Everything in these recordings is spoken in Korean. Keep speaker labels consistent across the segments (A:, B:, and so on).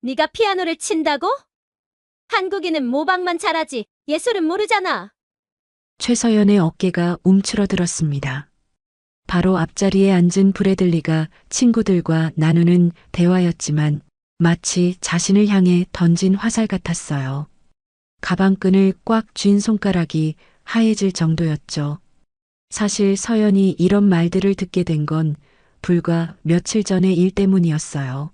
A: 네가 피아노를 친다고? 한국인은 모방만 잘하지 예술은 모르잖아.
B: 최서연의 어깨가 움츠러들었습니다. 바로 앞자리에 앉은 브래들리가 친구들과 나누는 대화였지만 마치 자신을 향해 던진 화살 같았어요. 가방끈을 꽉 쥔 손가락이 하얘질 정도였죠. 사실 서연이 이런 말들을 듣게 된 건 불과 며칠 전의 일 때문이었어요.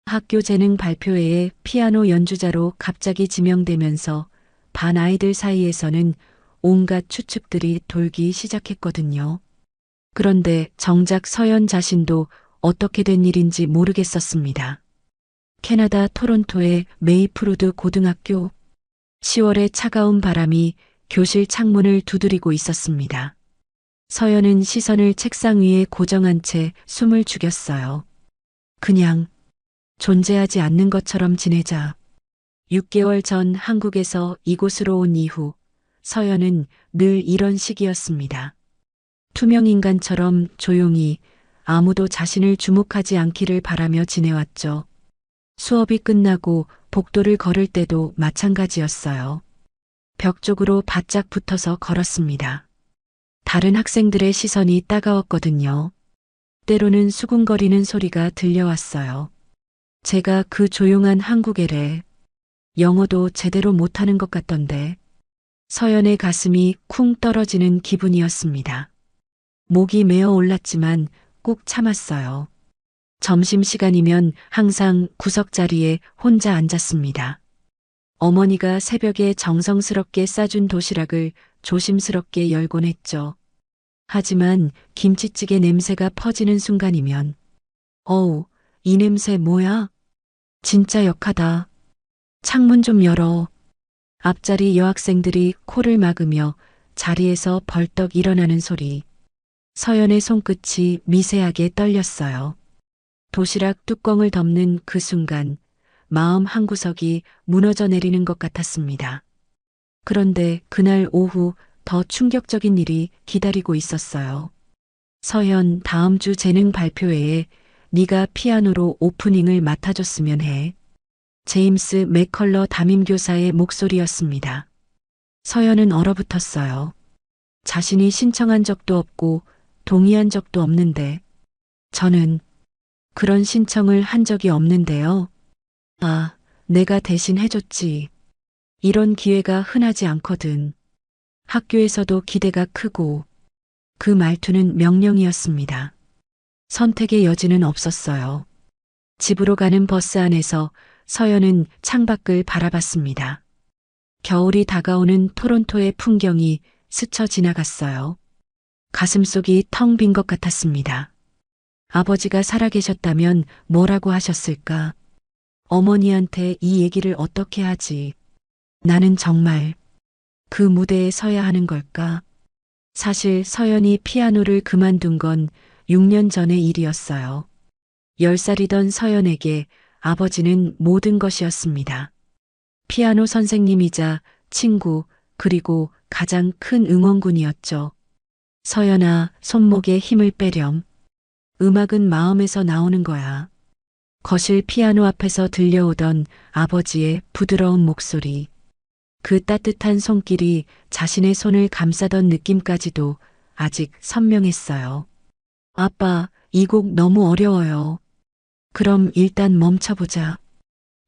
B: 학교 재능 발표회에 피아노 연주자로 갑자기 지명되면서 반 아이들 사이에서는 온갖 추측들이 돌기 시작했거든요. 그런데 정작 서연 자신도 어떻게 된 일인지 모르겠었습니다. 캐나다 토론토의 메이프루드 고등학교 10월의 차가운 바람이 교실 창문을 두드리고 있었습니다. 서연은 시선을 책상 위에 고정한 채 숨을 죽였어요. 그냥 존재하지 않는 것처럼 지내자. 6개월 전 한국에서 이곳으로 온 이후 서연은 늘 이런 식이었습니다. 투명인간처럼 조용히 아무도 자신을 주목하지 않기를 바라며 지내왔죠. 수업이 끝나고 복도를 걸을 때도 마찬가지였어요. 벽 쪽으로 바짝 붙어서 걸었습니다. 다른 학생들의 시선이 따가웠거든요. 때로는 수군거리는 소리가 들려왔어요. 제가 그 조용한 한국애래. 영어도 제대로 못하는 것 같던데. 서연의 가슴이 쿵 떨어지는 기분이었습니다. 목이 메어 올랐지만 꾹 참았어요. 점심시간이면 항상 구석자리에 혼자 앉았습니다. 어머니가 새벽에 정성스럽게 싸준 도시락을 조심스럽게 열곤 했죠. 하지만 김치찌개 냄새가 퍼지는 순간이면 어우, 이 냄새 뭐야? 진짜 역하다. 창문 좀 열어. 앞자리 여학생들이 코를 막으며 자리에서 벌떡 일어나는 소리. 서연의 손끝이 미세하게 떨렸어요. 도시락 뚜껑을 덮는 그 순간 마음 한구석이 무너져 내리는 것 같았습니다. 그런데 그날 오후 더 충격적인 일이 기다리고 있었어요. 서연, 다음 주 재능 발표회에 네가 피아노로 오프닝을 맡아줬으면 해. 제임스 맥컬러 담임교사의 목소리였습니다. 서연은 얼어붙었어요. 자신이 신청한 적도 없고 동의한 적도 없는데 저는 그런 신청을 한 적이 없는데요. 아, 내가 대신 해줬지. 이런 기회가 흔하지 않거든. 학교에서도 기대가 크고 그 말투는 명령이었습니다. 선택의 여지는 없었어요. 집으로 가는 버스 안에서 서연은 창밖을 바라봤습니다. 겨울이 다가오는 토론토의 풍경이 스쳐 지나갔어요. 가슴속이 텅 빈 것 같았습니다. 아버지가 살아계셨다면 뭐라고 하셨을까? 어머니한테 이 얘기를 어떻게 하지? 나는 정말 그 무대에 서야 하는 걸까? 사실 서연이 피아노를 그만둔 건 6년 전의 일이었어요. 10살이던 서연에게 아버지는 모든 것이었습니다. 피아노 선생님이자 친구, 그리고 가장 큰 응원군이었죠. 서연아, 손목에 힘을 빼렴. 음악은 마음에서 나오는 거야. 거실 피아노 앞에서 들려오던 아버지의 부드러운 목소리. 그 따뜻한 손길이 자신의 손을 감싸던 느낌까지도 아직 선명했어요. 아빠, 이 곡 너무 어려워요. 그럼 일단 멈춰보자.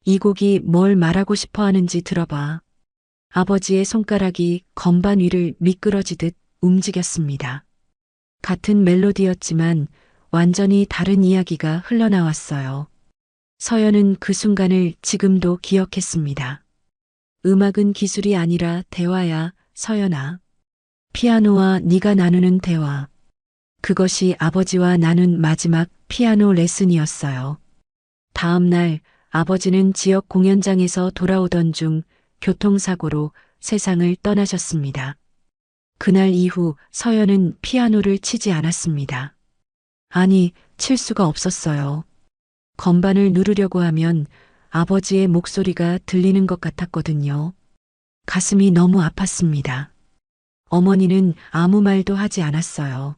B: 이 곡이 뭘 말하고 싶어 하는지 들어봐. 아버지의 손가락이 건반 위를 미끄러지듯 움직였습니다. 같은 멜로디였지만 완전히 다른 이야기가 흘러나왔어요. 서연은 그 순간을 지금도 기억했습니다. 음악은 기술이 아니라 대화야, 서연아. 피아노와 네가 나누는 대화. 그것이 아버지와 나눈 마지막 피아노 레슨이었어요. 다음 날 아버지는 지역 공연장에서 돌아오던 중 교통사고로 세상을 떠나셨습니다. 그날 이후 서연은 피아노를 치지 않았습니다. 아니, 칠 수가 없었어요. 건반을 누르려고 하면 아버지의 목소리가 들리는 것 같았거든요. 가슴이 너무 아팠습니다. 어머니는 아무 말도 하지 않았어요.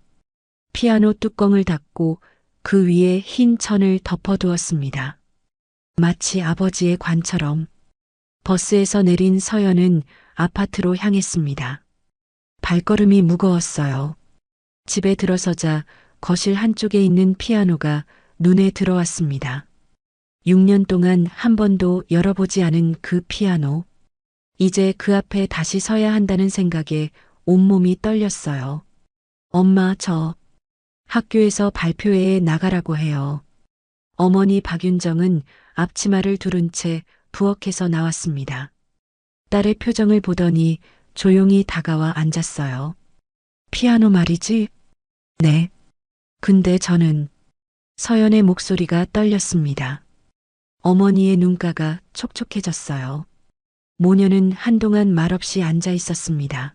B: 피아노 뚜껑을 닫고 그 위에 흰 천을 덮어두었습니다. 마치 아버지의 관처럼. 버스에서 내린 서연은 아파트로 향했습니다. 발걸음이 무거웠어요. 집에 들어서자 거실 한쪽에 있는 피아노가 눈에 들어왔습니다. 6년 동안 한 번도 열어보지 않은 그 피아노. 이제 그 앞에 다시 서야 한다는 생각에 온몸이 떨렸어요. 엄마, 저 학교에서 발표회에 나가라고 해요. 어머니 박윤정은 앞치마를 두른 채 부엌에서 나왔습니다. 딸의 표정을 보더니 조용히 다가와 앉았어요. 피아노 말이지? 네. 근데 저는 서연의 목소리가 떨렸습니다. 어머니의 눈가가 촉촉해졌어요. 모녀는 한동안 말없이 앉아 있었습니다.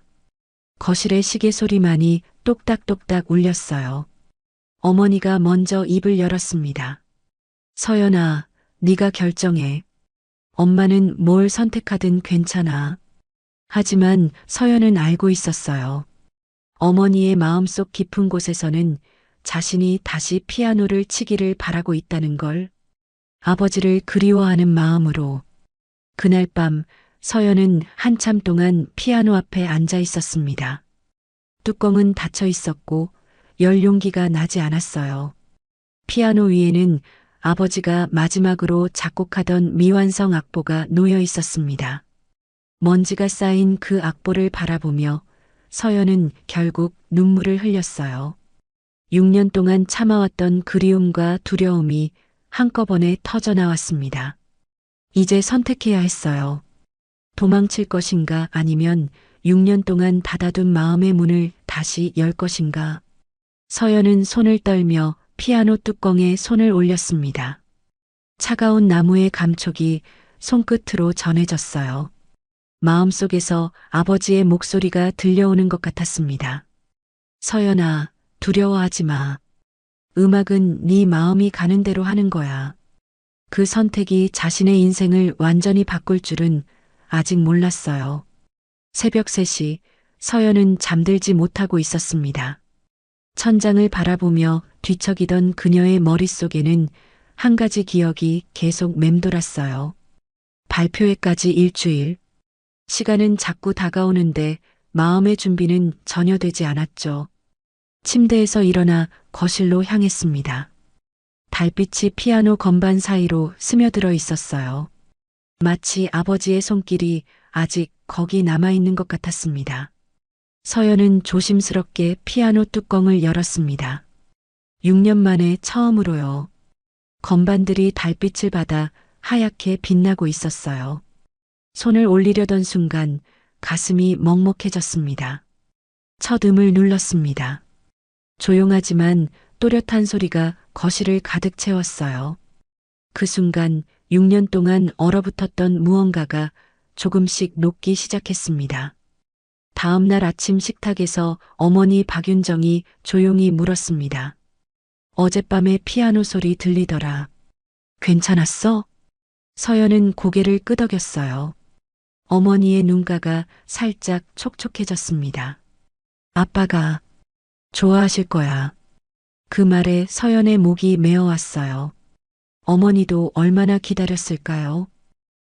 B: 거실의 시계 소리만이 똑딱똑딱 울렸어요. 어머니가 먼저 입을 열었습니다. 서연아, 네가 결정해. 엄마는 뭘 선택하든 괜찮아. 하지만 서연은 알고 있었어요. 어머니의 마음속 깊은 곳에서는 자신이 다시 피아노를 치기를 바라고 있다는 걸. 아버지를 그리워하는 마음으로. 그날 밤 서연은 한참 동안 피아노 앞에 앉아 있었습니다. 뚜껑은 닫혀 있었고 열 용기가 나지 않았어요. 피아노 위에는 아버지가 마지막으로 작곡하던 미완성 악보가 놓여 있었습니다. 먼지가 쌓인 그 악보를 바라보며 서연은 결국 눈물을 흘렸어요. 6년 동안 참아왔던 그리움과 두려움이 한꺼번에 터져 나왔습니다. 이제 선택해야 했어요. 도망칠 것인가 아니면 6년 동안 닫아둔 마음의 문을 다시 열 것인가. 서연은 손을 떨며 피아노 뚜껑에 손을 올렸습니다. 차가운 나무의 감촉이 손끝으로 전해졌어요. 마음속에서 아버지의 목소리가 들려오는 것 같았습니다. 서연아, 두려워하지 마. 음악은 네 마음이 가는 대로 하는 거야. 그 선택이 자신의 인생을 완전히 바꿀 줄은 아직 몰랐어요. 새벽 3시 서연은 잠들지 못하고 있었습니다. 천장을 바라보며 뒤척이던 그녀의 머릿속에는 한 가지 기억이 계속 맴돌았어요. 발표회까지 일주일. 시간은 자꾸 다가오는데 마음의 준비는 전혀 되지 않았죠. 침대에서 일어나 거실로 향했습니다. 달빛이 피아노 건반 사이로 스며들어 있었어요. 마치 아버지의 손길이 아직 거기 남아있는 것 같았습니다. 서연은 조심스럽게 피아노 뚜껑을 열었습니다. 6년 만에 처음으로요. 건반들이 달빛을 받아 하얗게 빛나고 있었어요. 손을 올리려던 순간 가슴이 먹먹해졌습니다. 첫 음을 눌렀습니다. 조용하지만 또렷한 소리가 거실을 가득 채웠어요. 그 순간 6년 동안 얼어붙었던 무언가가 조금씩 녹기 시작했습니다. 다음 날 아침 식탁에서 어머니 박윤정이 조용히 물었습니다. 어젯밤에 피아노 소리 들리더라. 괜찮았어? 서연은 고개를 끄덕였어요. 어머니의 눈가가 살짝 촉촉해졌습니다. 아빠가 좋아하실 거야. 그 말에 서연의 목이 메어왔어요. 어머니도 얼마나 기다렸을까요?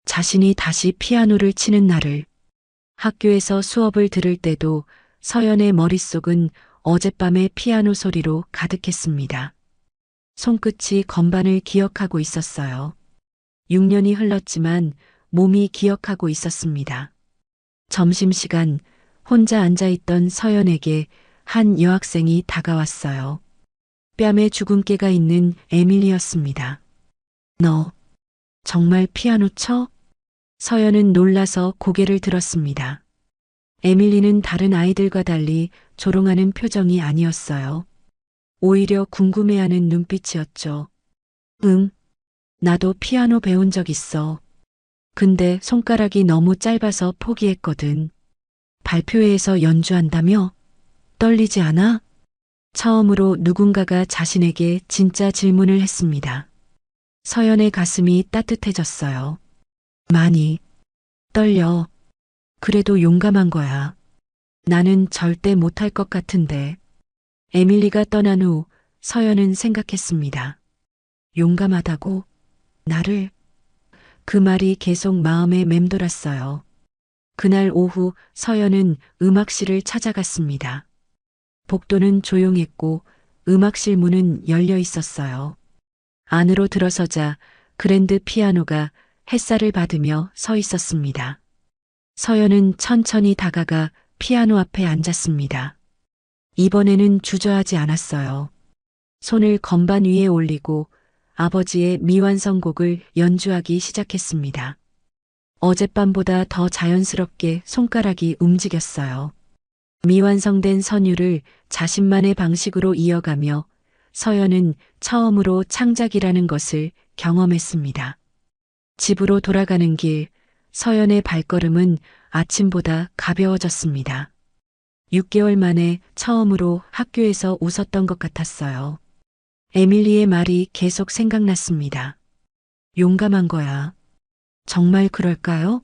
B: 자신이 다시 피아노를 치는 날을. 학교에서 수업을 들을 때도 서연의 머릿속은 어젯밤의 피아노 소리로 가득했습니다. 손끝이 건반을 기억하고 있었어요. 6년이 흘렀지만 몸이 기억하고 있었습니다. 점심시간 혼자 앉아있던 서연에게 한 여학생이 다가왔어요. 뺨에 주근깨가 있는 에밀리였습니다. 너 정말 피아노 쳐? 서연은 놀라서 고개를 들었습니다. 에밀리는 다른 아이들과 달리 조롱하는 표정이 아니었어요. 오히려 궁금해하는 눈빛이었죠. 응, 나도 피아노 배운 적 있어. 근데 손가락이 너무 짧아서 포기했거든. 발표회에서 연주한다며? 떨리지 않아? 처음으로 누군가가 자신에게 진짜 질문을 했습니다. 서연의 가슴이 따뜻해졌어요. 많이 떨려. 그래도 용감한 거야. 나는 절대 못할 것 같은데. 에밀리가 떠난 후 서연은 생각했습니다. 용감하다고? 나를 그 말이 계속 마음에 맴돌았어요. 그날 오후 서연은 음악실을 찾아갔습니다. 복도는 조용했고 음악실 문은 열려 있었어요. 안으로 들어서자 그랜드 피아노가 햇살을 받으며 서 있었습니다. 서연은 천천히 다가가 피아노 앞에 앉았습니다. 이번에는 주저하지 않았어요. 손을 건반 위에 올리고 아버지의 미완성곡을 연주하기 시작했습니다. 어젯밤보다 더 자연스럽게 손가락이 움직였어요. 미완성된 선율을 자신만의 방식으로 이어가며 서연은 처음으로 창작이라는 것을 경험했습니다. 집으로 돌아가는 길, 서연의 발걸음은 아침보다 가벼워졌습니다. 6개월 만에 처음으로 학교에서 웃었던 것 같았어요. 에밀리의 말이 계속 생각났습니다. 용감한 거야. 정말 그럴까요?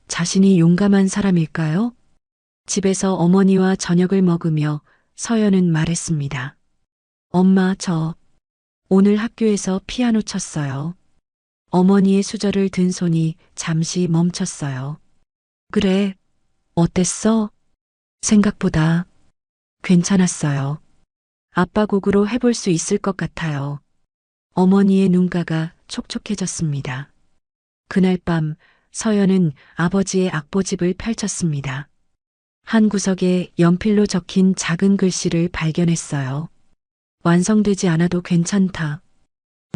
B: 자신이 용감한 사람일까요? 집에서 어머니와 저녁을 먹으며 서연은 말했습니다. 엄마, 저 오늘 학교에서 피아노 쳤어요. 어머니의 수저를 든 손이 잠시 멈췄어요. 그래, 어땠어? 생각보다 괜찮았어요. 아빠 곡으로 해볼 수 있을 것 같아요. 어머니의 눈가가 촉촉해졌습니다. 그날 밤 서연은 아버지의 악보집을 펼쳤습니다. 한 구석에 연필로 적힌 작은 글씨를 발견했어요. 완성되지 않아도 괜찮다.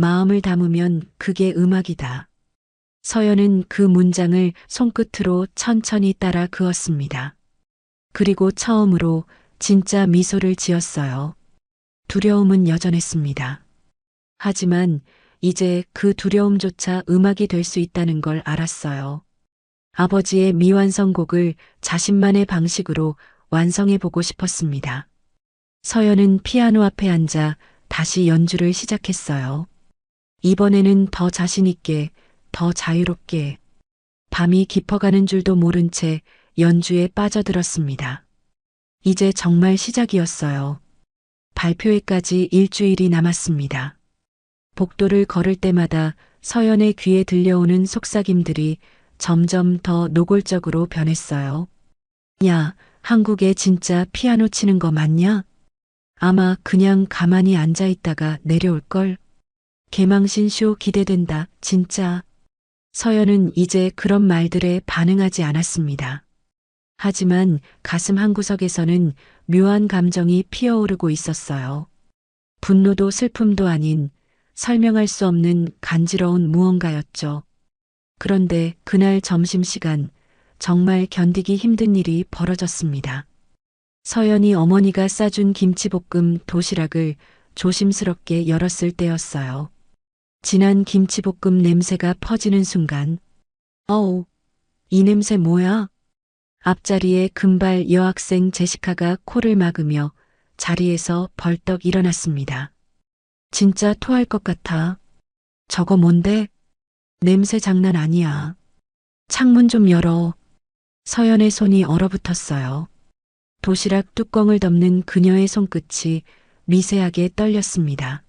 B: 마음을 담으면 그게 음악이다. 서연은 그 문장을 손끝으로 천천히 따라 그었습니다. 그리고 처음으로 진짜 미소를 지었어요. 두려움은 여전했습니다. 하지만 이제 그 두려움조차 음악이 될 수 있다는 걸 알았어요. 아버지의 미완성곡을 자신만의 방식으로 완성해보고 싶었습니다. 서연은 피아노 앞에 앉아 다시 연주를 시작했어요. 이번에는 더 자신있게, 더 자유롭게. 밤이 깊어가는 줄도 모른 채 연주에 빠져들었습니다. 이제 정말 시작이었어요. 발표회까지 일주일이 남았습니다. 복도를 걸을 때마다 서연의 귀에 들려오는 속삭임들이 점점 더 노골적으로 변했어요. 야, 한국에 진짜 피아노 치는 거 맞냐? 아마 그냥 가만히 앉아 있다가 내려올걸? 개망신 쇼 기대된다, 진짜. 서연은 이제 그런 말들에 반응하지 않았습니다. 하지만 가슴 한구석에서는 묘한 감정이 피어오르고 있었어요. 분노도 슬픔도 아닌 설명할 수 없는 간지러운 무언가였죠. 그런데 그날 점심시간 정말 견디기 힘든 일이 벌어졌습니다. 서연이 어머니가 싸준 김치볶음 도시락을 조심스럽게 열었을 때였어요. 진한 김치볶음 냄새가 퍼지는 순간, 어우, 이 냄새 뭐야? 앞자리에 금발 여학생 제시카가 코를 막으며 자리에서 벌떡 일어났습니다. 진짜 토할 것 같아. 저거 뭔데? 냄새 장난 아니야. 창문 좀 열어. 서연의 손이 얼어붙었어요. 도시락 뚜껑을 덮는 그녀의 손끝이 미세하게 떨렸습니다.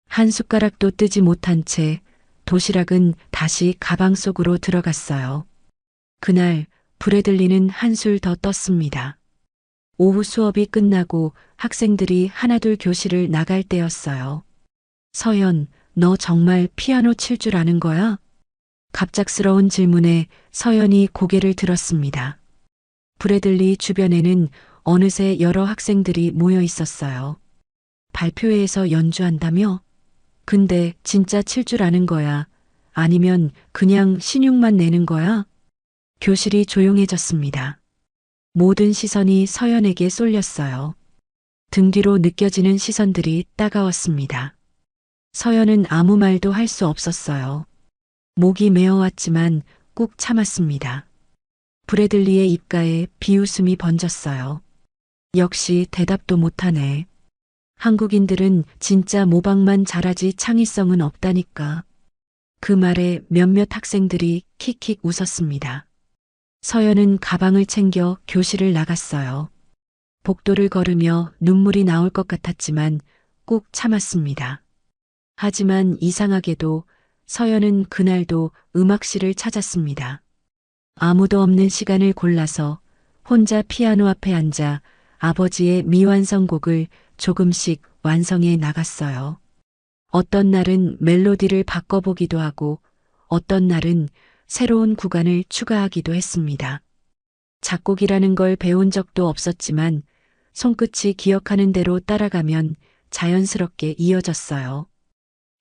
B: 한 숟가락도 뜨지 못한 채 도시락은 다시 가방 속으로 들어갔어요. 그날 불에 들리는 한술 더 떴습니다. 오후 수업이 끝나고 학생들이 하나둘 교실을 나갈 때였어요. 서연, 너 정말 피아노 칠 줄 아는 거야? 갑작스러운 질문에 서연이 고개를 들었습니다. 브래들리 주변에는 어느새 여러 학생들이 모여 있었어요. 발표회에서 연주한다며? 근데 진짜 칠 줄 아는 거야? 아니면 그냥 신용만 내는 거야? 교실이 조용해졌습니다. 모든 시선이 서연에게 쏠렸어요. 등 뒤로 느껴지는 시선들이 따가웠습니다. 서연은 아무 말도 할 수 없었어요. 목이 메어왔지만 꾹 참았습니다. 브래들리의 입가에 비웃음이 번졌어요. 역시 대답도 못하네. 한국인들은 진짜 모방만 잘하지 창의성은 없다니까. 그 말에 몇몇 학생들이 킥킥 웃었습니다. 서연은 가방을 챙겨 교실을 나갔어요. 복도를 걸으며 눈물이 나올 것 같았지만 꾹 참았습니다. 하지만 이상하게도 서연은 그날도 음악실을 찾았습니다. 아무도 없는 시간을 골라서 혼자 피아노 앞에 앉아 아버지의 미완성곡을 조금씩 완성해 나갔어요. 어떤 날은 멜로디를 바꿔보기도 하고 어떤 날은 새로운 구간을 추가하기도 했습니다. 작곡이라는 걸 배운 적도 없었지만 손끝이 기억하는 대로 따라가면 자연스럽게 이어졌어요.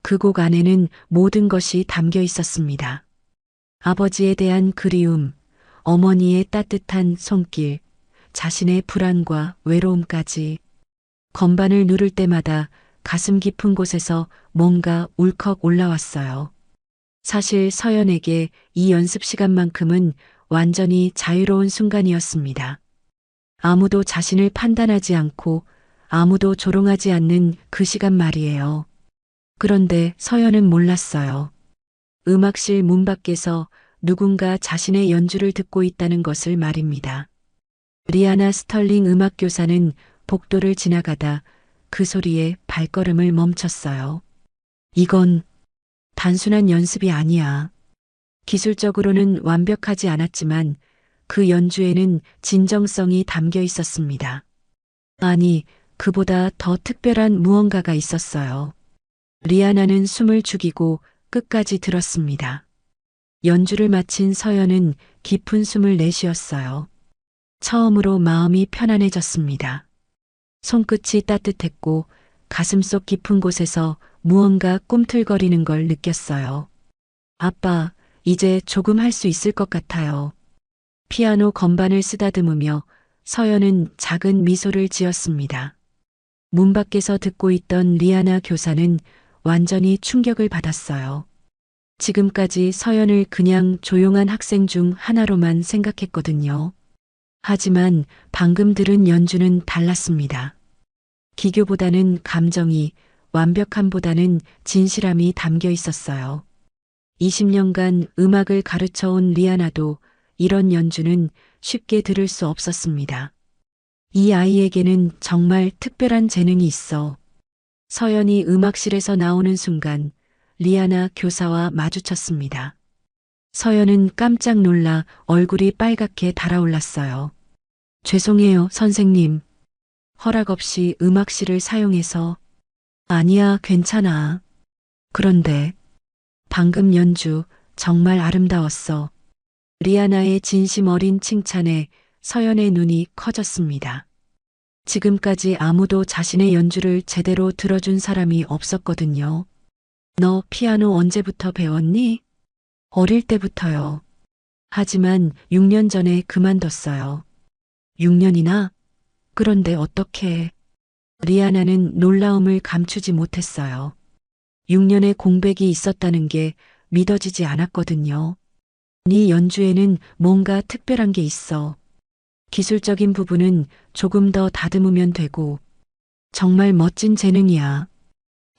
B: 그 곡 안에는 모든 것이 담겨 있었습니다. 아버지에 대한 그리움, 어머니의 따뜻한 손길, 자신의 불안과 외로움까지. 건반을 누를 때마다 가슴 깊은 곳에서 뭔가 울컥 올라왔어요. 사실 서연에게 이 연습 시간만큼은 완전히 자유로운 순간이었습니다. 아무도 자신을 판단하지 않고 아무도 조롱하지 않는 그 시간 말이에요. 그런데 서연은 몰랐어요. 음악실 문 밖에서 누군가 자신의 연주를 듣고 있다는 것을 말입니다. 리아나 스털링 음악교사는 복도를 지나가다 그 소리에 발걸음을 멈췄어요. 이건 단순한 연습이 아니야. 기술적으로는 완벽하지 않았지만 그 연주에는 진정성이 담겨 있었습니다. 아니, 그보다 더 특별한 무언가가 있었어요. 리아나는 숨을 죽이고 끝까지 들었습니다. 연주를 마친 서연은 깊은 숨을 내쉬었어요. 처음으로 마음이 편안해졌습니다. 손끝이 따뜻했고 가슴속 깊은 곳에서 무언가 꿈틀거리는 걸 느꼈어요. 아빠, 이제 조금 할 수 있을 것 같아요. 피아노 건반을 쓰다듬으며 서연은 작은 미소를 지었습니다. 문 밖에서 듣고 있던 리아나 교사는 완전히 충격을 받았어요. 지금까지 서연을 그냥 조용한 학생 중 하나로만 생각했거든요. 하지만 방금 들은 연주는 달랐습니다. 기교보다는 감정이, 완벽함보다는 진실함이 담겨 있었어요. 20년간 음악을 가르쳐온 리아나도 이런 연주는 쉽게 들을 수 없었습니다. 이 아이에게는 정말 특별한 재능이 있어. 서연이 음악실에서 나오는 순간 리아나 교사와 마주쳤습니다. 서연은 깜짝 놀라 얼굴이 빨갛게 달아올랐어요. 죄송해요, 선생님. 허락 없이 음악실을 사용해서. 아니야, 괜찮아. 그런데 방금 연주 정말 아름다웠어. 리아나의 진심 어린 칭찬에 서연의 눈이 커졌습니다. 지금까지 아무도 자신의 연주를 제대로 들어준 사람이 없었거든요. 너 피아노 언제부터 배웠니? 어릴 때부터요. 하지만 6년 전에 그만뒀어요. 6년이나? 그런데 어떻게? 리아나는 놀라움을 감추지 못했어요. 6년의 공백이 있었다는 게 믿어지지 않았거든요. 네 연주에는 뭔가 특별한 게 있어. 기술적인 부분은 조금 더 다듬으면 되고. 정말 멋진 재능이야.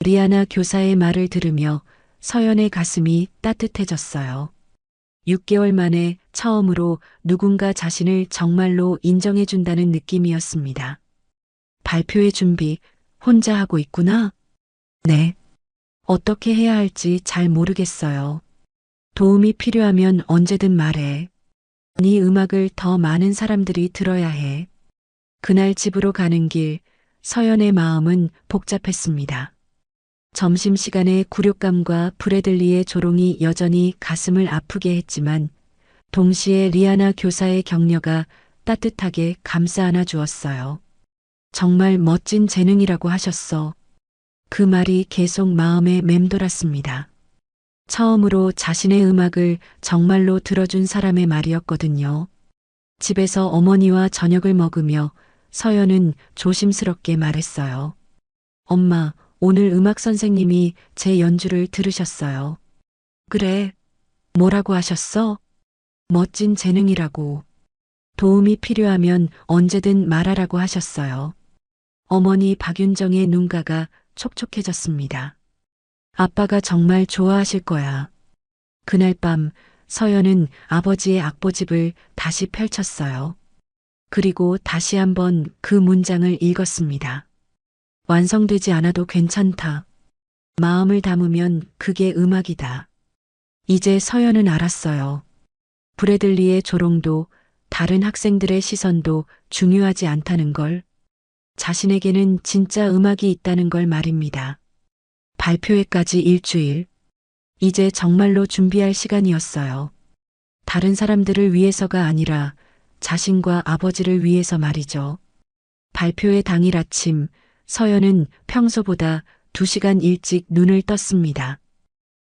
B: 리아나 교사의 말을 들으며 서연의 가슴이 따뜻해졌어요. 6개월 만에 처음으로 누군가 자신을 정말로 인정해준다는 느낌이었습니다. 발표회 준비 혼자 하고 있구나? 네. 어떻게 해야 할지 잘 모르겠어요. 도움이 필요하면 언제든 말해. 네 음악을 더 많은 사람들이 들어야 해. 그날 집으로 가는 길, 서연의 마음은 복잡했습니다. 점심시간에 굴욕감과 브래들리의 조롱이 여전히 가슴을 아프게 했지만 동시에 리아나 교사의 격려가 따뜻하게 감싸 안아 주었어요. 정말 멋진 재능이라고 하셨어. 그 말이 계속 마음에 맴돌았습니다. 처음으로 자신의 음악을 정말로 들어준 사람의 말이었거든요. 집에서 어머니와 저녁을 먹으며 서연은 조심스럽게 말했어요. 엄마, 오늘 음악 선생님이 제 연주를 들으셨어요. 그래. 뭐라고 하셨어? 멋진 재능이라고. 도움이 필요하면 언제든 말하라고 하셨어요. 어머니 박윤정의 눈가가 촉촉해졌습니다. 아빠가 정말 좋아하실 거야. 그날 밤 서연은 아버지의 악보집을 다시 펼쳤어요. 그리고 다시 한번 그 문장을 읽었습니다. 완성되지 않아도 괜찮다. 마음을 담으면 그게 음악이다. 이제 서연은 알았어요. 브래들리의 조롱도 다른 학생들의 시선도 중요하지 않다는 걸, 자신에게는 진짜 음악이 있다는 걸 말입니다. 발표회까지 일주일. 이제 정말로 준비할 시간이었어요. 다른 사람들을 위해서가 아니라 자신과 아버지를 위해서 말이죠. 발표회 당일 아침, 서연은 평소보다 2시간 일찍 눈을 떴습니다.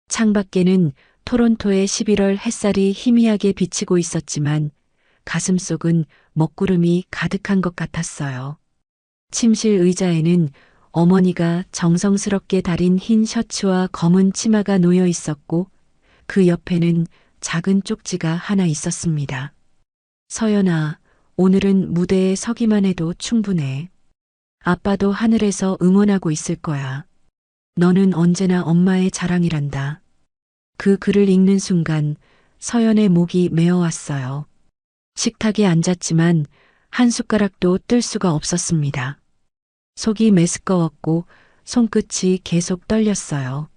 B: 창밖에는 토론토의 11월 햇살이 희미하게 비치고 있었지만 가슴속은 먹구름이 가득한 것 같았어요. 침실 의자에는 어머니가 정성스럽게 다린 흰 셔츠와 검은 치마가 놓여 있었고 그 옆에는 작은 쪽지가 하나 있었습니다. 서연아, 오늘은 무대에 서기만 해도 충분해. 아빠도 하늘에서 응원하고 있을 거야. 너는 언제나 엄마의 자랑이란다. 그 글을 읽는 순간 서연의 목이 메어왔어요. 식탁에 앉았지만 한 숟가락도 뜰 수가 없었습니다. 속이 메스꺼웠고 손끝이 계속 떨렸어요.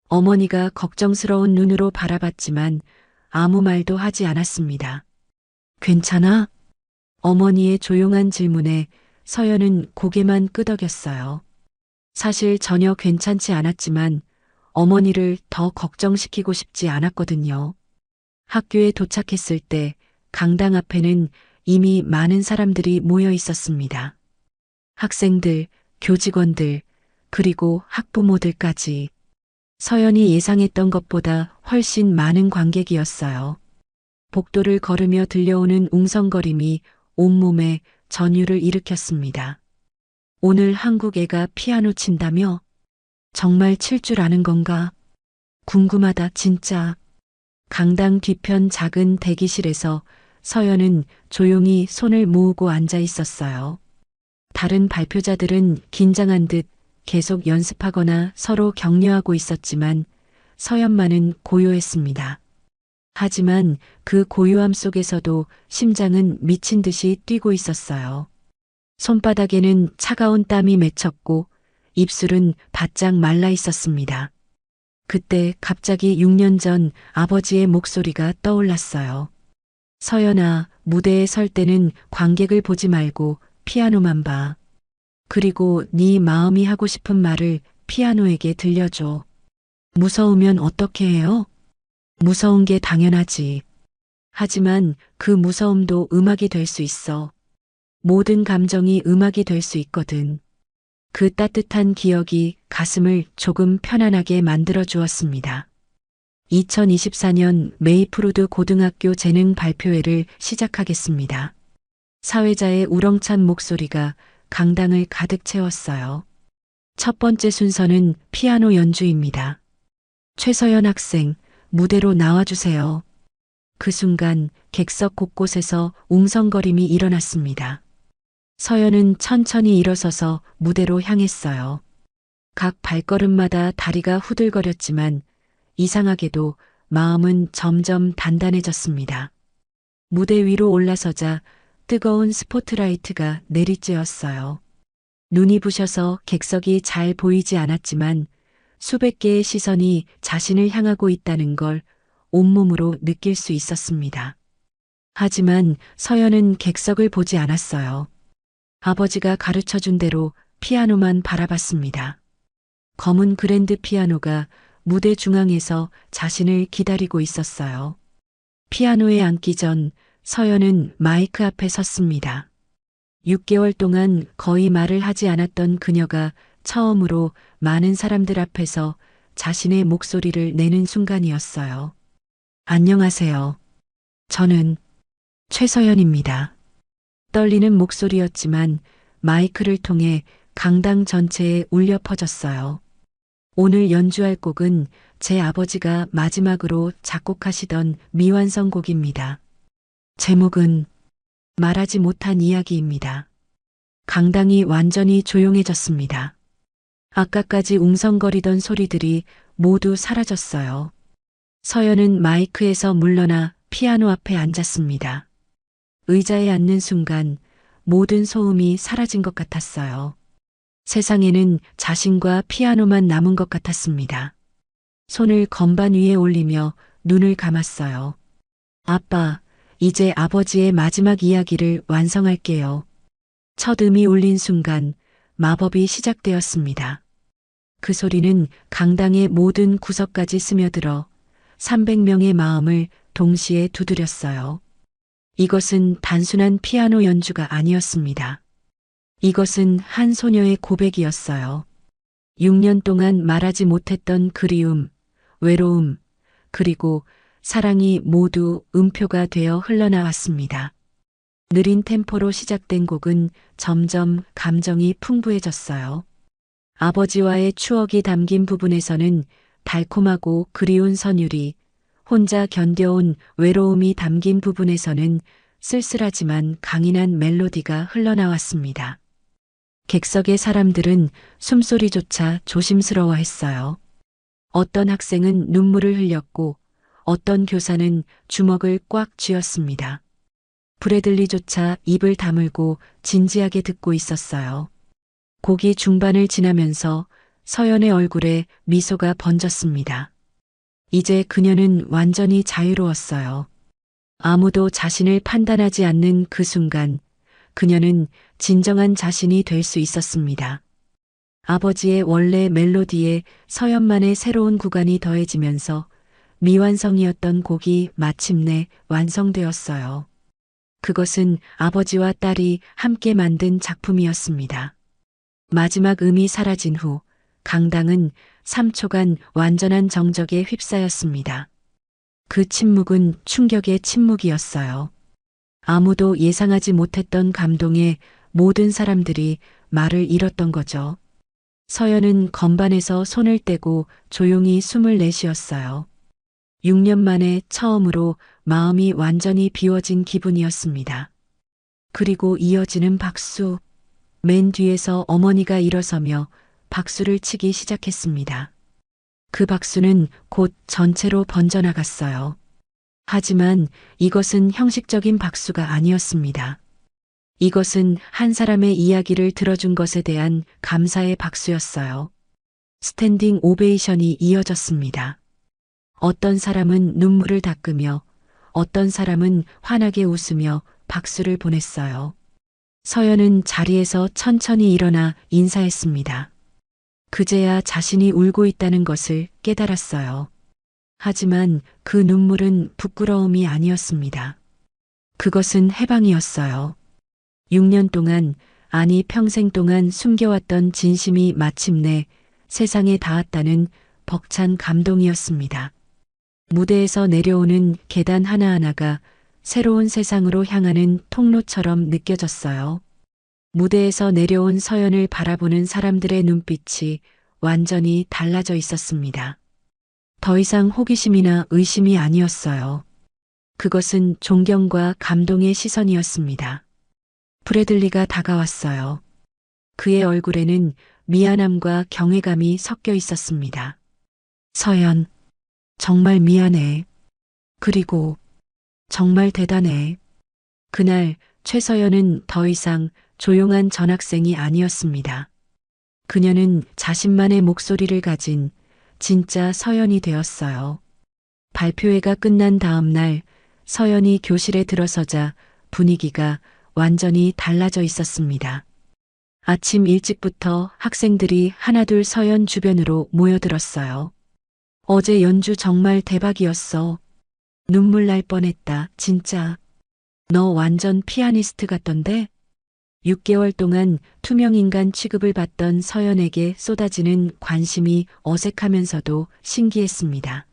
B: 어머니가 걱정스러운 눈으로 바라봤지만 아무 말도 하지 않았습니다. 괜찮아? 어머니의 조용한 질문에 서연은 고개만 끄덕였어요. 사실 전혀 괜찮지 않았지만 어머니를 더 걱정시키고 싶지 않았거든요. 학교에 도착했을 때 강당 앞에는 이미 많은 사람들이 모여 있었습니다. 학생들, 교직원들, 그리고 학부모들까지. 서연이 예상했던 것보다 훨씬 많은 관객이었어요. 복도를 걸으며 들려오는 웅성거림이 온몸에 전율을 일으켰습니다. 오늘 한국 애가 피아노 친다며? 정말 칠 줄 아는 건가? 궁금하다, 진짜. 강당 뒤편 작은 대기실에서 서연은 조용히 손을 모으고 앉아 있었어요. 다른 발표자들은 긴장한 듯 계속 연습하거나 서로 격려하고 있었지만 서연만은 고요했습니다. 하지만 그 고요함 속에서도 심장은 미친 듯이 뛰고 있었어요. 손바닥에는 차가운 땀이 맺혔고 입술은 바짝 말라 있었습니다. 그때 갑자기 6년 전 아버지의 목소리가 떠올랐어요. 서연아, 무대에 설 때는 관객을 보지 말고 피아노만 봐. 그리고 네 마음이 하고 싶은 말을 피아노에게 들려줘. 무서우면 어떻게 해요? 무서운 게 당연하지. 하지만 그 무서움도 음악이 될 수 있어. 모든 감정이 음악이 될 수 있거든. 그 따뜻한 기억이 가슴을 조금 편안하게 만들어 주었습니다. 2024년 메이프루드 고등학교 재능 발표회를 시작하겠습니다. 사회자의 우렁찬 목소리가 강당을 가득 채웠어요. 첫 번째 순서는 피아노 연주입니다. 최서연 학생, 무대로 나와주세요. 그 순간 객석 곳곳에서 웅성거림이 일어났습니다. 서연은 천천히 일어서서 무대로 향했어요. 각 발걸음마다 다리가 후들거렸지만 이상하게도 마음은 점점 단단해졌습니다. 무대 위로 올라서자 뜨거운 스포트라이트가 내리쬐었어요. 눈이 부셔서 객석이 잘 보이지 않았지만 수백 개의 시선이 자신을 향하고 있다는 걸 온몸으로 느낄 수 있었습니다. 하지만 서연은 객석을 보지 않았어요. 아버지가 가르쳐 준 대로 피아노만 바라봤습니다. 검은 그랜드 피아노가 무대 중앙에서 자신을 기다리고 있었어요. 피아노에 앉기 전 서연은 마이크 앞에 섰습니다. 6개월 동안 거의 말을 하지 않았던 그녀가 처음으로 많은 사람들 앞에서 자신의 목소리를 내는 순간이었어요. 안녕하세요. 저는 최서연입니다. 떨리는 목소리였지만 마이크를 통해 강당 전체에 울려 퍼졌어요. 오늘 연주할 곡은 제 아버지가 마지막으로 작곡하시던 미완성 곡입니다. 제목은 말하지 못한 이야기입니다. 강당이 완전히 조용해졌습니다. 아까까지 웅성거리던 소리들이 모두 사라졌어요. 서연은 마이크에서 물러나 피아노 앞에 앉았습니다. 의자에 앉는 순간 모든 소음이 사라진 것 같았어요. 세상에는 자신과 피아노만 남은 것 같았습니다. 손을 건반 위에 올리며 눈을 감았어요. 아빠, 이제 아버지의 마지막 이야기를 완성할게요. 첫 음이 울린 순간 마법이 시작되었습니다. 그 소리는 강당의 모든 구석까지 스며들어 300명의 마음을 동시에 두드렸어요. 이것은 단순한 피아노 연주가 아니었습니다. 이것은 한 소녀의 고백이었어요. 6년 동안 말하지 못했던 그리움, 외로움, 그리고 사랑이 모두 음표가 되어 흘러나왔습니다. 느린 템포로 시작된 곡은 점점 감정이 풍부해졌어요. 아버지와의 추억이 담긴 부분에서는 달콤하고 그리운 선율이, 혼자 견뎌온 외로움이 담긴 부분에서는 쓸쓸하지만 강인한 멜로디가 흘러나왔습니다. 객석의 사람들은 숨소리조차 조심스러워했어요. 어떤 학생은 눈물을 흘렸고 어떤 교사는 주먹을 꽉 쥐었습니다. 브래들리조차 입을 다물고 진지하게 듣고 있었어요. 곡이 중반을 지나면서 서연의 얼굴에 미소가 번졌습니다. 이제 그녀는 완전히 자유로웠어요. 아무도 자신을 판단하지 않는 그 순간 그녀는 진정한 자신이 될 수 있었습니다. 아버지의 원래 멜로디에 서연만의 새로운 구간이 더해지면서 미완성이었던 곡이 마침내 완성되었어요. 그것은 아버지와 딸이 함께 만든 작품이었습니다. 마지막 음이 사라진 후 강당은 3초간 완전한 정적에 휩싸였습니다. 그 침묵은 충격의 침묵이었어요. 아무도 예상하지 못했던 감동에 모든 사람들이 말을 잃었던 거죠. 서연은 건반에서 손을 떼고 조용히 숨을 내쉬었어요. 6년 만에 처음으로 마음이 완전히 비워진 기분이었습니다. 그리고 이어지는 박수. 맨 뒤에서 어머니가 일어서며 박수를 치기 시작했습니다. 그 박수는 곧 전체로 번져나갔어요. 하지만 이것은 형식적인 박수가 아니었습니다. 이것은 한 사람의 이야기를 들어준 것에 대한 감사의 박수였어요. 스탠딩 오베이션이 이어졌습니다. 어떤 사람은 눈물을 닦으며 어떤 사람은 환하게 웃으며 박수를 보냈어요. 서연은 자리에서 천천히 일어나 인사했습니다. 그제야 자신이 울고 있다는 것을 깨달았어요. 하지만 그 눈물은 부끄러움이 아니었습니다. 그것은 해방이었어요. 6년 동안, 아니 평생 동안 숨겨왔던 진심이 마침내 세상에 닿았다는 벅찬 감동이었습니다. 무대에서 내려오는 계단 하나하나가 새로운 세상으로 향하는 통로처럼 느껴졌어요. 무대에서 내려온 서연을 바라보는 사람들의 눈빛이 완전히 달라져 있었습니다. 더 이상 호기심이나 의심이 아니었어요. 그것은 존경과 감동의 시선이었습니다. 브래들리가 다가왔어요. 그의 얼굴에는 미안함과 경외감이 섞여 있었습니다. 서연, 정말 미안해. 그리고 정말 대단해. 그날 최서연은 더 이상 조용한 전학생이 아니었습니다. 그녀는 자신만의 목소리를 가진 진짜 서연이 되었어요. 발표회가 끝난 다음 날 서연이 교실에 들어서자 분위기가 완전히 달라져 있었습니다. 아침 일찍부터 학생들이 하나둘 서연 주변으로 모여들었어요. 어제 연주 정말 대박이었어. 눈물 날 뻔했다, 진짜. 너 완전 피아니스트 같던데? 6개월 동안 투명인간 취급을 받던 서연에게 쏟아지는 관심이 어색하면서도 신기했습니다.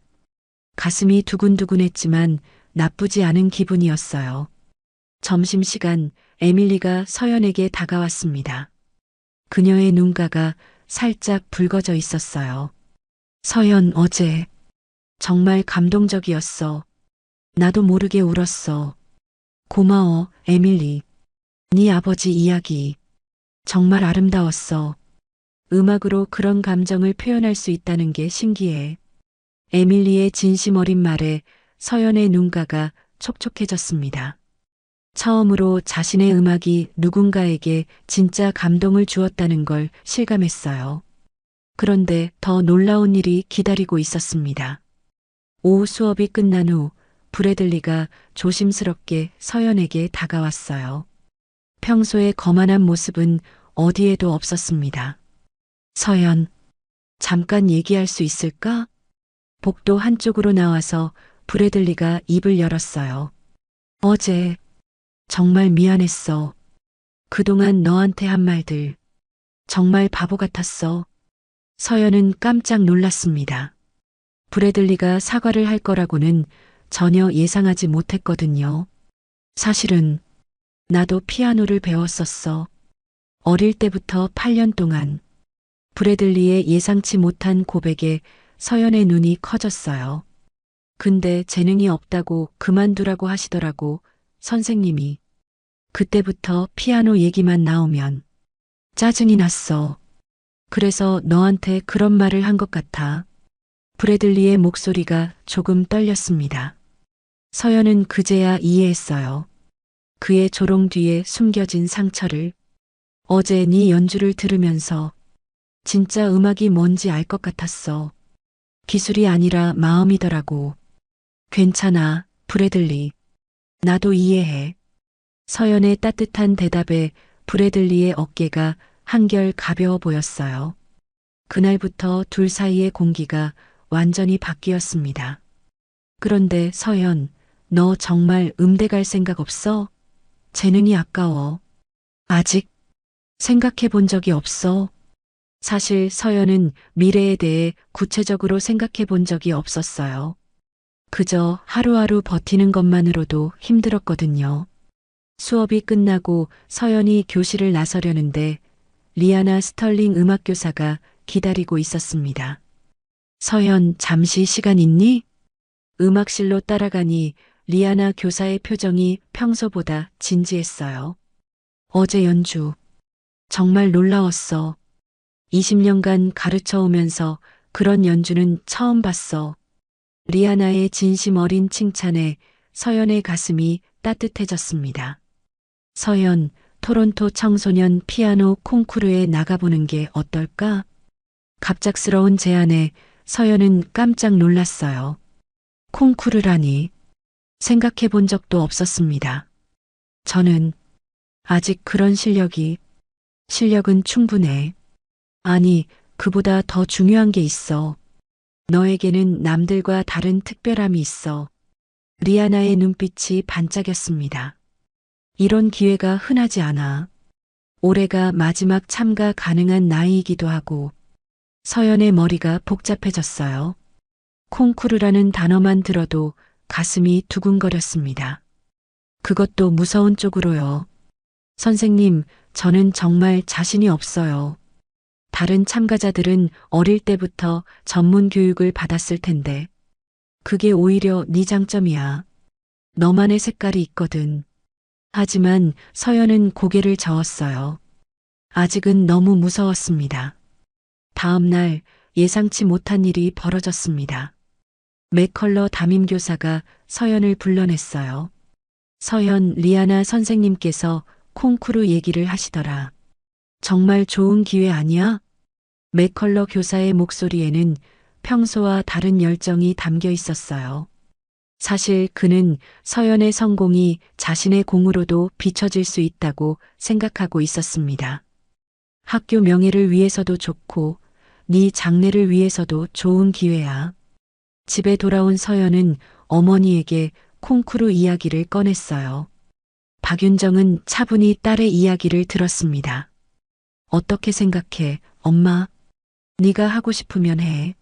B: 가슴이 두근두근했지만 나쁘지 않은 기분이었어요. 점심시간 에밀리가 서연에게 다가왔습니다. 그녀의 눈가가 살짝 붉어져 있었어요. 서연, 어제 정말 감동적이었어. 나도 모르게 울었어. 고마워, 에밀리. 네 아버지 이야기 정말 아름다웠어. 음악으로 그런 감정을 표현할 수 있다는 게 신기해. 에밀리의 진심 어린 말에 서연의 눈가가 촉촉해졌습니다. 처음으로 자신의 음악이 누군가에게 진짜 감동을 주었다는 걸 실감했어요. 그런데 더 놀라운 일이 기다리고 있었습니다. 오후 수업이 끝난 후 브래들리가 조심스럽게 서연에게 다가왔어요. 평소의 거만한 모습은 어디에도 없었습니다. 서연, 잠깐 얘기할 수 있을까? 복도 한쪽으로 나와서 브래들리가 입을 열었어요. 어제 정말 미안했어. 그동안 너한테 한 말들 정말 바보 같았어. 서연은 깜짝 놀랐습니다. 브래들리가 사과를 할 거라고는 전혀 예상하지 못했거든요. 사실은 나도 피아노를 배웠었어. 어릴 때부터 8년 동안. 브래들리의 예상치 못한 고백에 서연의 눈이 커졌어요. 근데 재능이 없다고 그만두라고 하시더라고, 선생님이. 그때부터 피아노 얘기만 나오면 짜증이 났어. 그래서 너한테 그런 말을 한 것 같아. 브래들리의 목소리가 조금 떨렸습니다. 서연은 그제야 이해했어요. 그의 조롱 뒤에 숨겨진 상처를. 어제 네 연주를 들으면서 진짜 음악이 뭔지 알 것 같았어. 기술이 아니라 마음이더라고. 괜찮아, 브래들리. 나도 이해해. 서연의 따뜻한 대답에 브래들리의 어깨가 한결 가벼워 보였어요. 그날부터 둘 사이의 공기가 완전히 바뀌었습니다. 그런데 서연, 너 정말 음대 갈 생각 없어? 재능이 아까워. 아직 생각해 본 적이 없어. 사실 서연은 미래에 대해 구체적으로 생각해 본 적이 없었어요. 그저 하루하루 버티는 것만으로도 힘들었거든요. 수업이 끝나고 서연이 교실을 나서려는데 리아나 스털링 음악교사가 기다리고 있었습니다. 서연, 잠시 시간 있니? 음악실로 따라가니 리아나 교사의 표정이 평소보다 진지했어요. 어제 연주 정말 놀라웠어. 20년간 가르쳐 오면서 그런 연주는 처음 봤어. 리아나의 진심 어린 칭찬에 서연의 가슴이 따뜻해졌습니다. 서연, 토론토 청소년 피아노 콩쿠르에 나가보는 게 어떨까? 갑작스러운 제안에 서연은 깜짝 놀랐어요. 콩쿠르라니 생각해 본 적도 없었습니다. 저는 아직 그런 실력은 충분해. 아니, 그보다 더 중요한 게 있어. 너에게는 남들과 다른 특별함이 있어. 리아나의 눈빛이 반짝였습니다. 이런 기회가 흔하지 않아. 올해가 마지막 참가 가능한 나이이기도 하고. 서연의 머리가 복잡해졌어요. 콩쿠르라는 단어만 들어도 가슴이 두근거렸습니다. 그것도 무서운 쪽으로요. 선생님, 저는 정말 자신이 없어요. 다른 참가자들은 어릴 때부터 전문 교육을 받았을 텐데. 그게 오히려 네 장점이야. 너만의 색깔이 있거든. 하지만 서연은 고개를 저었어요. 아직은 너무 무서웠습니다. 다음 날 예상치 못한 일이 벌어졌습니다. 맥컬러 담임교사가 서연을 불러냈어요. 서연, 리아나 선생님께서 콩쿠르 얘기를 하시더라. 정말 좋은 기회 아니야? 맥컬러 교사의 목소리에는 평소와 다른 열정이 담겨 있었어요. 사실 그는 서연의 성공이 자신의 공으로도 비춰질 수 있다고 생각하고 있었습니다. 학교 명예를 위해서도 좋고 네 장래를 위해서도 좋은 기회야. 집에 돌아온 서연은 어머니에게 콩쿠르 이야기를 꺼냈어요. 박윤정은 차분히 딸의 이야기를 들었습니다. 어떻게 생각해, 엄마? 네가 하고 싶으면 해.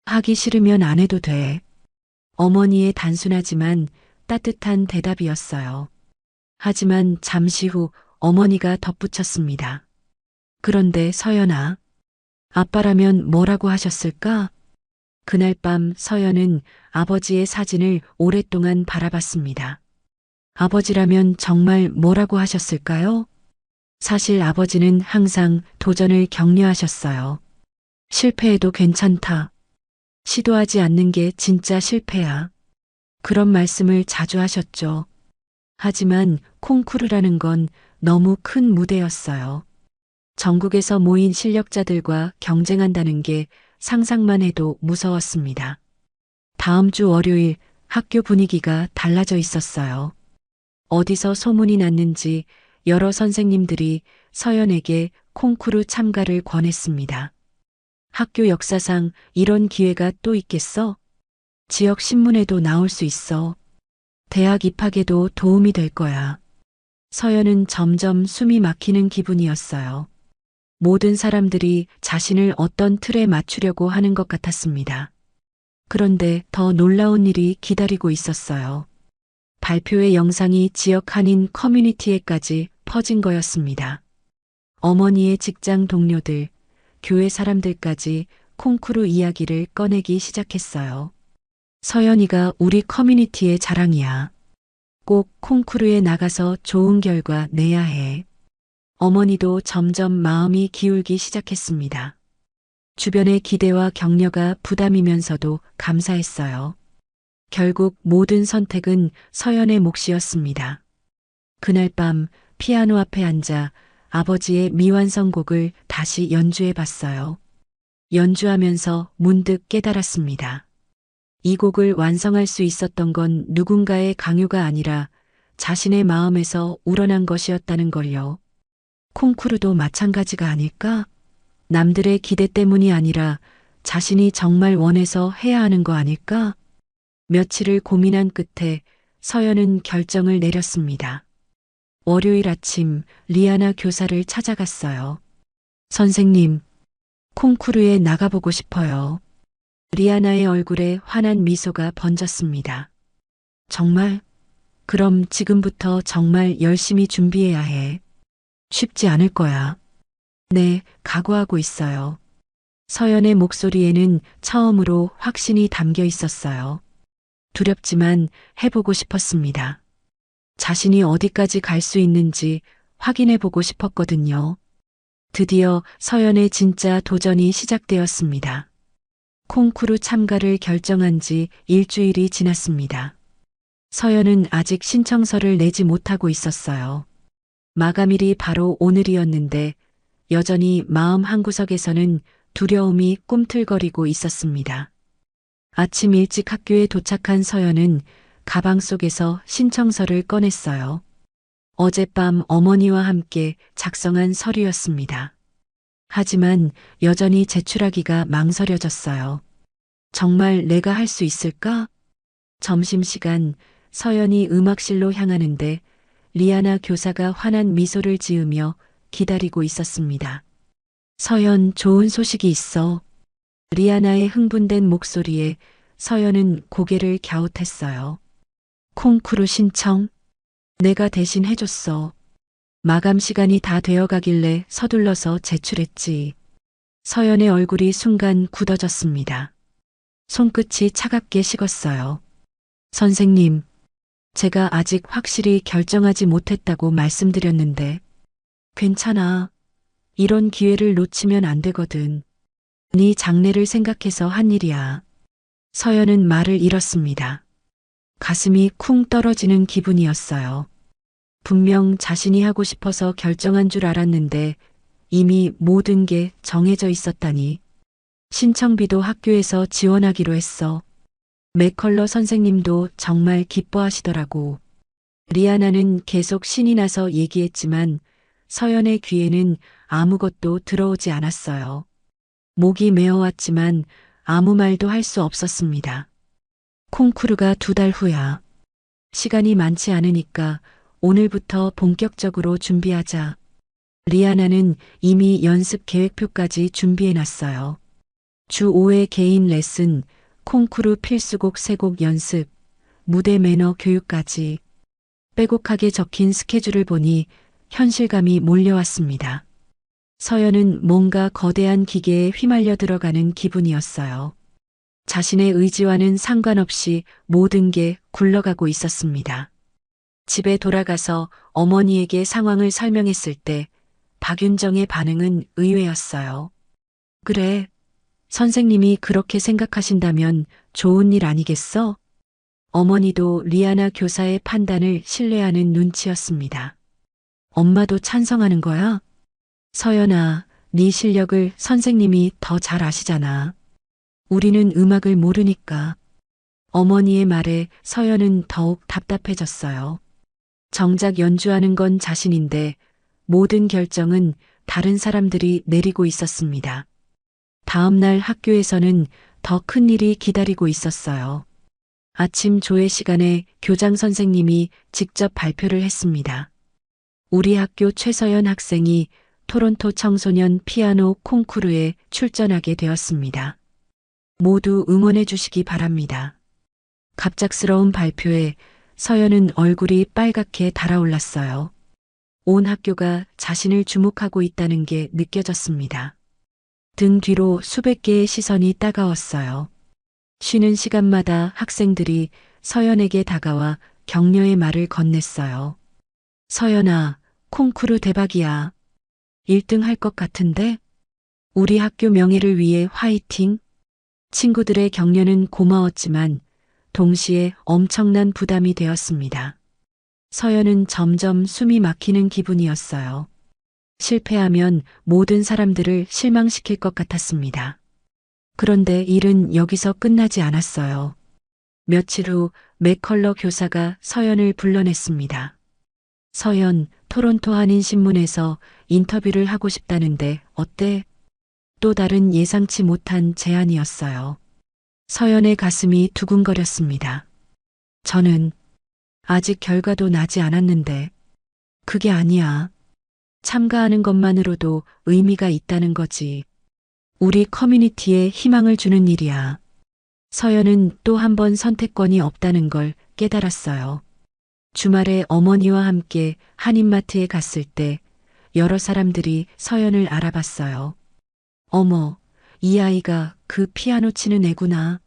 B: 하기 싫으면 안 해도 돼. 어머니의 단순하지만 따뜻한 대답이었어요. 하지만 잠시 후 어머니가 덧붙였습니다. 그런데 서연아, 아빠라면 뭐라고 하셨을까? 그날 밤 서연은 아버지의 사진을 오랫동안 바라봤습니다. 아버지라면 정말 뭐라고 하셨을까요? 사실 아버지는 항상 도전을 격려하셨어요. 실패해도 괜찮다. 시도하지 않는 게 진짜 실패야. 그런 말씀을 자주 하셨죠. 하지만 콩쿠르라는 건 너무 큰 무대였어요. 전국에서 모인 실력자들과 경쟁한다는 게 상상만 해도 무서웠습니다. 다음 주 월요일 학교 분위기가 달라져 있었어요. 어디서 소문이 났는지 여러 선생님들이 서연에게 콩쿠르 참가를 권했습니다. 학교 역사상 이런 기회가 또 있겠어? 지역 신문에도 나올 수 있어. 대학 입학에도 도움이 될 거야. 서연은 점점 숨이 막히는 기분이었어요. 모든 사람들이 자신을 어떤 틀에 맞추려고 하는 것 같았습니다. 그런데 더 놀라운 일이 기다리고 있었어요. 발표의 영상이 지역 한인 커뮤니티에까지 퍼진 거였습니다. 어머니의 직장 동료들, 교회 사람들까지 콩쿠르 이야기를 꺼내기 시작했어요. 서연이가 우리 커뮤니티의 자랑이야. 꼭 콩쿠르에 나가서 좋은 결과 내야 해. 어머니도 점점 마음이 기울기 시작했습니다. 주변의 기대와 격려가 부담이면서도 감사했어요. 결국 모든 선택은 서연의 몫이었습니다. 그날 밤 피아노 앞에 앉아 아버지의 미완성곡을 다시 연주해 봤어요. 연주하면서 문득 깨달았습니다. 이 곡을 완성할 수 있었던 건 누군가의 강요가 아니라 자신의 마음에서 우러난 것이었다는 걸요. 콩쿠르도 마찬가지가 아닐까? 남들의 기대 때문이 아니라 자신이 정말 원해서 해야 하는 거 아닐까? 며칠을 고민한 끝에 서연은 결정을 내렸습니다. 월요일 아침 리아나 교사를 찾아갔어요. 선생님, 콩쿠르에 나가보고 싶어요. 리아나의 얼굴에 환한 미소가 번졌습니다. 정말? 그럼 지금부터 정말 열심히 준비해야 해. 쉽지 않을 거야. 네, 각오하고 있어요. 서연의 목소리에는 처음으로 확신이 담겨 있었어요. 두렵지만 해보고 싶었습니다. 자신이 어디까지 갈 수 있는지 확인해 보고 싶었거든요. 드디어 서연의 진짜 도전이 시작되었습니다. 콩쿠르 참가를 결정한 지 일주일이 지났습니다. 서연은 아직 신청서를 내지 못하고 있었어요. 마감일이 바로 오늘이었는데 여전히 마음 한구석에서는 두려움이 꿈틀거리고 있었습니다. 아침 일찍 학교에 도착한 서연은 가방 속에서 신청서를 꺼냈어요. 어젯밤 어머니와 함께 작성한 서류였습니다. 하지만 여전히 제출하기가 망설여졌어요. 정말 내가 할 수 있을까? 점심시간 서연이 음악실로 향하는데 리아나 교사가 환한 미소를 지으며 기다리고 있었습니다. 서연, 좋은 소식이 있어. 리아나의 흥분된 목소리에 서연은 고개를 갸웃했어요. 콩쿠르 신청? 내가 대신 해줬어. 마감 시간이 다 되어 가길래 서둘러서 제출했지. 서연의 얼굴이 순간 굳어졌습니다. 손끝이 차갑게 식었어요. 선생님, 제가 아직 확실히 결정하지 못했다고 말씀드렸는데. 괜찮아. 이런 기회를 놓치면 안 되거든. 네 장래를 생각해서 한 일이야. 서연은 말을 잃었습니다. 가슴이 쿵 떨어지는 기분이었어요. 분명 자신이 하고 싶어서 결정한 줄 알았는데 이미 모든 게 정해져 있었다니. 신청비도 학교에서 지원하기로 했어. 맥컬러 선생님도 정말 기뻐하시더라고. 리아나는 계속 신이 나서 얘기했지만 서연의 귀에는 아무것도 들어오지 않았어요. 목이 메어왔지만 아무 말도 할 수 없었습니다. 콩쿠르가 2달 후야. 시간이 많지 않으니까 오늘부터 본격적으로 준비하자. 리아나는 이미 연습 계획표까지 준비해놨어요. 주 5회 개인 레슨, 콩쿠르 필수곡 3곡 연습, 무대 매너 교육까지. 빼곡하게 적힌 스케줄을 보니 현실감이 몰려왔습니다. 서연은 뭔가 거대한 기계에 휘말려 들어가는 기분이었어요. 자신의 의지와는 상관없이 모든 게 굴러가고 있었습니다. 집에 돌아가서 어머니에게 상황을 설명했을 때 박윤정의 반응은 의외였어요. 그래, 선생님이 그렇게 생각하신다면 좋은 일 아니겠어? 어머니도 리아나 교사의 판단을 신뢰하는 눈치였습니다. 엄마도 찬성하는 거야? 서연아, 네 실력을 선생님이 더 잘 아시잖아. 우리는 음악을 모르니까. 어머니의 말에 서연은 더욱 답답해졌어요. 정작 연주하는 건 자신인데 모든 결정은 다른 사람들이 내리고 있었습니다. 다음 날 학교에서는 더 큰 일이 기다리고 있었어요. 아침 조회 시간에 교장 선생님이 직접 발표를 했습니다. 우리 학교 최서연 학생이 토론토 청소년 피아노 콩쿠르에 출전하게 되었습니다. 모두 응원해 주시기 바랍니다. 갑작스러운 발표에 서연은 얼굴이 빨갛게 달아올랐어요. 온 학교가 자신을 주목하고 있다는 게 느껴졌습니다. 등 뒤로 수백 개의 시선이 따가웠어요. 쉬는 시간마다 학생들이 서연에게 다가와 격려의 말을 건넸어요. 서연아, 콩쿠르 대박이야. 1등 할 것 같은데? 우리 학교 명예를 위해 화이팅! 친구들의 격려는 고마웠지만 동시에 엄청난 부담이 되었습니다. 서연은 점점 숨이 막히는 기분이었어요. 실패하면 모든 사람들을 실망시킬 것 같았습니다. 그런데 일은 여기서 끝나지 않았어요. 며칠 후 맥컬러 교사가 서연을 불러냈습니다. 서연, 토론토 한인신문에서 인터뷰를 하고 싶다는데 어때? 또 다른 예상치 못한 제안이었어요. 서연의 가슴이 두근거렸습니다. 저는 아직 결과도 나지 않았는데 그게 아니야. 참가하는 것만으로도 의미가 있다는 거지. 우리 커뮤니티에 희망을 주는 일이야. 서연은 또 한 번 선택권이 없다는 걸 깨달았어요. 주말에 어머니와 함께 한인마트에 갔을 때 여러 사람들이 서연을 알아봤어요. 어머, 이 아이가 그 피아노 치는 애구나.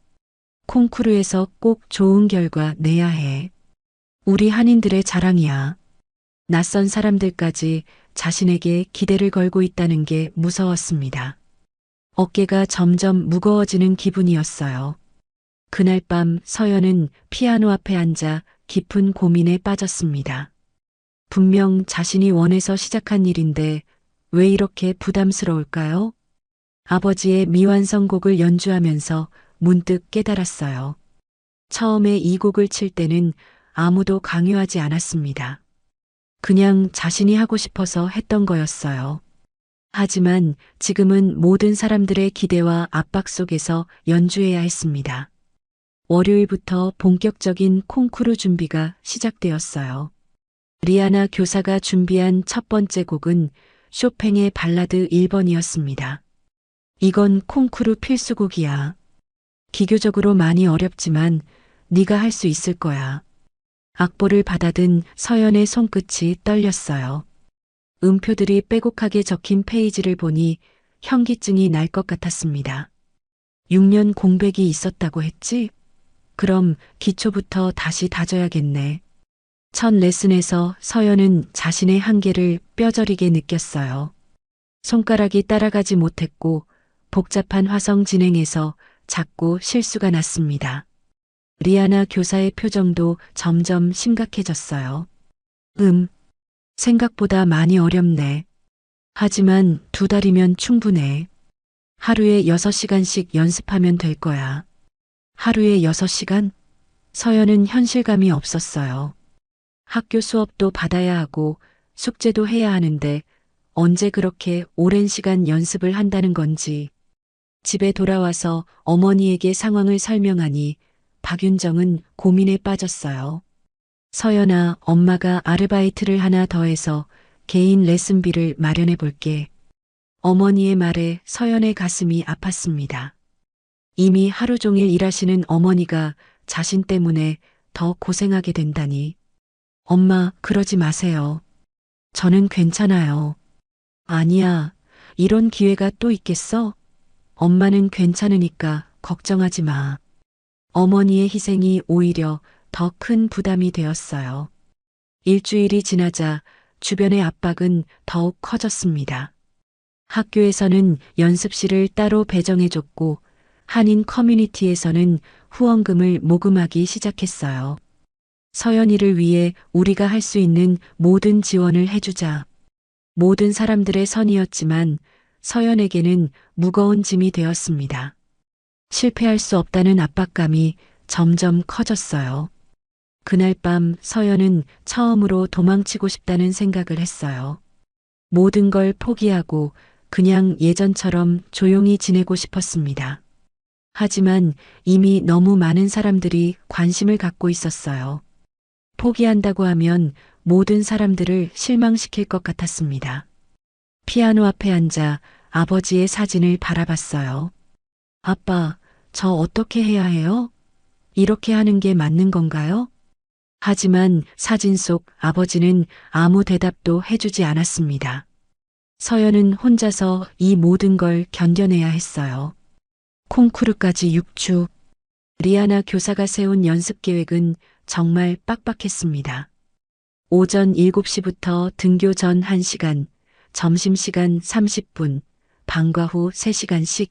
B: 콩쿠르에서 꼭 좋은 결과 내야 해. 우리 한인들의 자랑이야. 낯선 사람들까지 자신에게 기대를 걸고 있다는 게 무서웠습니다. 어깨가 점점 무거워지는 기분이었어요. 그날 밤 서연은 피아노 앞에 앉아 깊은 고민에 빠졌습니다. 분명 자신이 원해서 시작한 일인데 왜 이렇게 부담스러울까요? 아버지의 미완성곡을 연주하면서 문득 깨달았어요. 처음에 이 곡을 칠 때는 아무도 강요하지 않았습니다. 그냥 자신이 하고 싶어서 했던 거였어요. 하지만 지금은 모든 사람들의 기대와 압박 속에서 연주해야 했습니다. 월요일부터 본격적인 콩쿠르 준비가 시작되었어요. 리아나 교사가 준비한 첫 번째 곡은 쇼팽의 발라드 1번이었습니다. 이건 콩쿠르 필수곡이야. 기교적으로 많이 어렵지만 네가 할 수 있을 거야. 악보를 받아든 서연의 손끝이 떨렸어요. 음표들이 빼곡하게 적힌 페이지를 보니 현기증이 날 것 같았습니다. 6년 공백이 있었다고 했지? 그럼 기초부터 다시 다져야겠네. 첫 레슨에서 서연은 자신의 한계를 뼈저리게 느꼈어요. 손가락이 따라가지 못했고 복잡한 화성 진행에서 자꾸 실수가 났습니다. 리아나 교사의 표정도 점점 심각해졌어요. 생각보다 많이 어렵네. 하지만 2달이면 충분해. 하루에 6시간씩 연습하면 될 거야. 하루에 6시간? 서연은 현실감이 없었어요. 학교 수업도 받아야 하고 숙제도 해야 하는데 언제 그렇게 오랜 시간 연습을 한다는 건지. 집에 돌아와서 어머니에게 상황을 설명하니 박윤정은 고민에 빠졌어요. 서연아, 엄마가 아르바이트를 하나 더해서 개인 레슨비를 마련해 볼게. 어머니의 말에 서연의 가슴이 아팠습니다. 이미 하루 종일 일하시는 어머니가 자신 때문에 더 고생하게 된다니. 엄마, 그러지 마세요. 저는 괜찮아요. 아니야, 이런 기회가 또 있겠어? 엄마는 괜찮으니까 걱정하지 마. 어머니의 희생이 오히려 더 큰 부담이 되었어요. 일주일이 지나자 주변의 압박은 더욱 커졌습니다. 학교에서는 연습실을 따로 배정해줬고 한인 커뮤니티에서는 후원금을 모금하기 시작했어요. 서연이를 위해 우리가 할 수 있는 모든 지원을 해주자. 모든 사람들의 선이었지만 서연에게는 무거운 짐이 되었습니다. 실패할 수 없다는 압박감이 점점 커졌어요. 그날 밤 서연은 처음으로 도망치고 싶다는 생각을 했어요. 모든 걸 포기하고 그냥 예전처럼 조용히 지내고 싶었습니다. 하지만 이미 너무 많은 사람들이 관심을 갖고 있었어요. 포기한다고 하면 모든 사람들을 실망시킬 것 같았습니다. 피아노 앞에 앉아 아버지의 사진을 바라봤어요. 아빠, 저 어떻게 해야 해요? 이렇게 하는 게 맞는 건가요? 하지만 사진 속 아버지는 아무 대답도 해주지 않았습니다. 서연은 혼자서 이 모든 걸 견뎌내야 했어요. 콩쿠르까지 6주. 리아나 교사가 세운 연습 계획은 정말 빡빡했습니다. 오전 7시부터 등교 전 1시간, 점심시간 30분, 방과 후 3시간씩.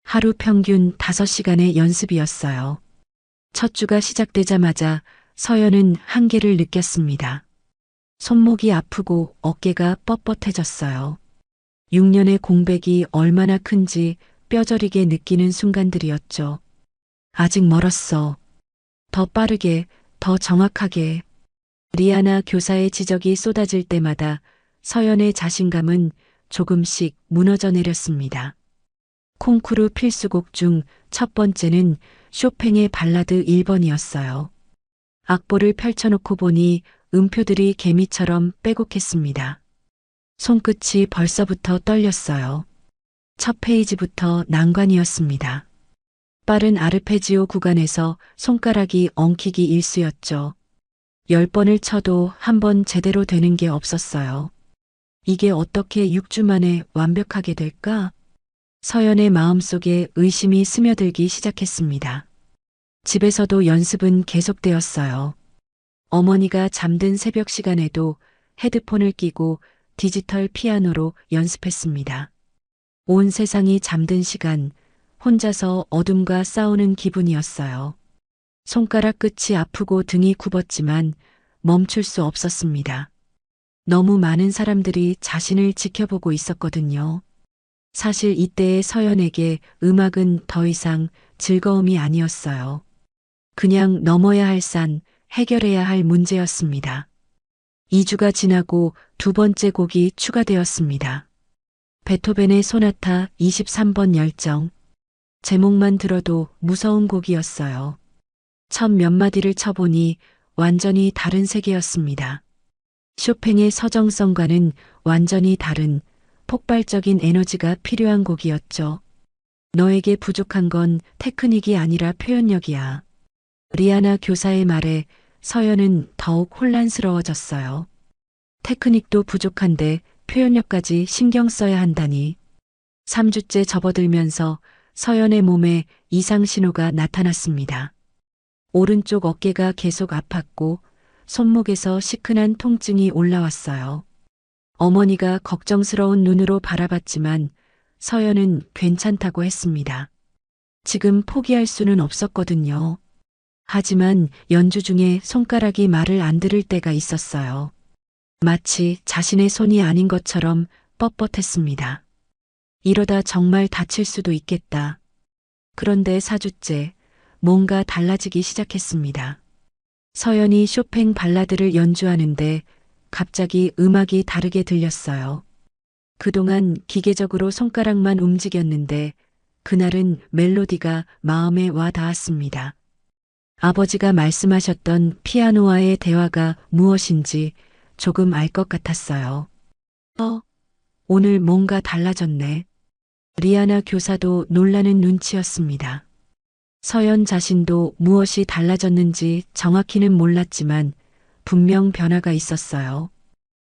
B: 하루 평균 5시간의 연습이었어요. 첫 주가 시작되자마자 서연은 한계를 느꼈습니다. 손목이 아프고 어깨가 뻣뻣해졌어요. 6년의 공백이 얼마나 큰지 뼈저리게 느끼는 순간들이었죠. 아직 멀었어. 더 빠르게, 더 정확하게. 리아나 교사의 지적이 쏟아질 때마다 서연의 자신감은 조금씩 무너져 내렸습니다. 콩쿠르 필수곡 중 첫 번째는 쇼팽의 발라드 1번이었어요. 악보를 펼쳐놓고 보니 음표들이 개미처럼 빼곡했습니다. 손끝이 벌써부터 떨렸어요. 첫 페이지부터 난관이었습니다. 빠른 아르페지오 구간에서 손가락이 엉키기 일쑤였죠. 10번을 쳐도 한 번 제대로 되는 게 없었어요. 이게 어떻게 6주 만에 완벽하게 될까? 서연의 마음속에 의심이 스며들기 시작했습니다. 집에서도 연습은 계속되었어요. 어머니가 잠든 새벽 시간에도 헤드폰을 끼고 디지털 피아노로 연습했습니다. 온 세상이 잠든 시간, 혼자서 어둠과 싸우는 기분이었어요. 손가락 끝이 아프고 등이 굽었지만 멈출 수 없었습니다. 너무 많은 사람들이 자신을 지켜보고 있었거든요. 사실 이때의 서연에게 음악은 더 이상 즐거움이 아니었어요. 그냥 넘어야 할 산, 해결해야 할 문제였습니다. 2주가 지나고 두 번째 곡이 추가되었습니다. 베토벤의 소나타 23번 열정. 제목만 들어도 무서운 곡이었어요. 첫 몇 마디를 쳐보니 완전히 다른 세계였습니다. 쇼팽의 서정성과는 완전히 다른 폭발적인 에너지가 필요한 곡이었죠. 너에게 부족한 건 테크닉이 아니라 표현력이야. 리아나 교사의 말에 서연은 더욱 혼란스러워졌어요. 테크닉도 부족한데 표현력까지 신경 써야 한다니. 3주째 접어들면서 서연의 몸에 이상 신호가 나타났습니다. 오른쪽 어깨가 계속 아팠고 손목에서 시큰한 통증이 올라왔어요. 어머니가 걱정스러운 눈으로 바라봤지만 서연은 괜찮다고 했습니다. 지금 포기할 수는 없었거든요. 하지만 연주 중에 손가락이 말을 안 들을 때가 있었어요. 마치 자신의 손이 아닌 것처럼 뻣뻣했습니다. 이러다 정말 다칠 수도 있겠다. 그런데 4주째 뭔가 달라지기 시작했습니다. 서연이 쇼팽 발라드를 연주하는데 갑자기 음악이 다르게 들렸어요. 그동안 기계적으로 손가락만 움직였는데 그날은 멜로디가 마음에 와 닿았습니다. 아버지가 말씀하셨던 피아노와의 대화가 무엇인지 조금 알 것 같았어요. 오늘 뭔가 달라졌네. 리아나 교사도 놀라는 눈치였습니다. 서연 자신도 무엇이 달라졌는지 정확히는 몰랐지만 분명 변화가 있었어요.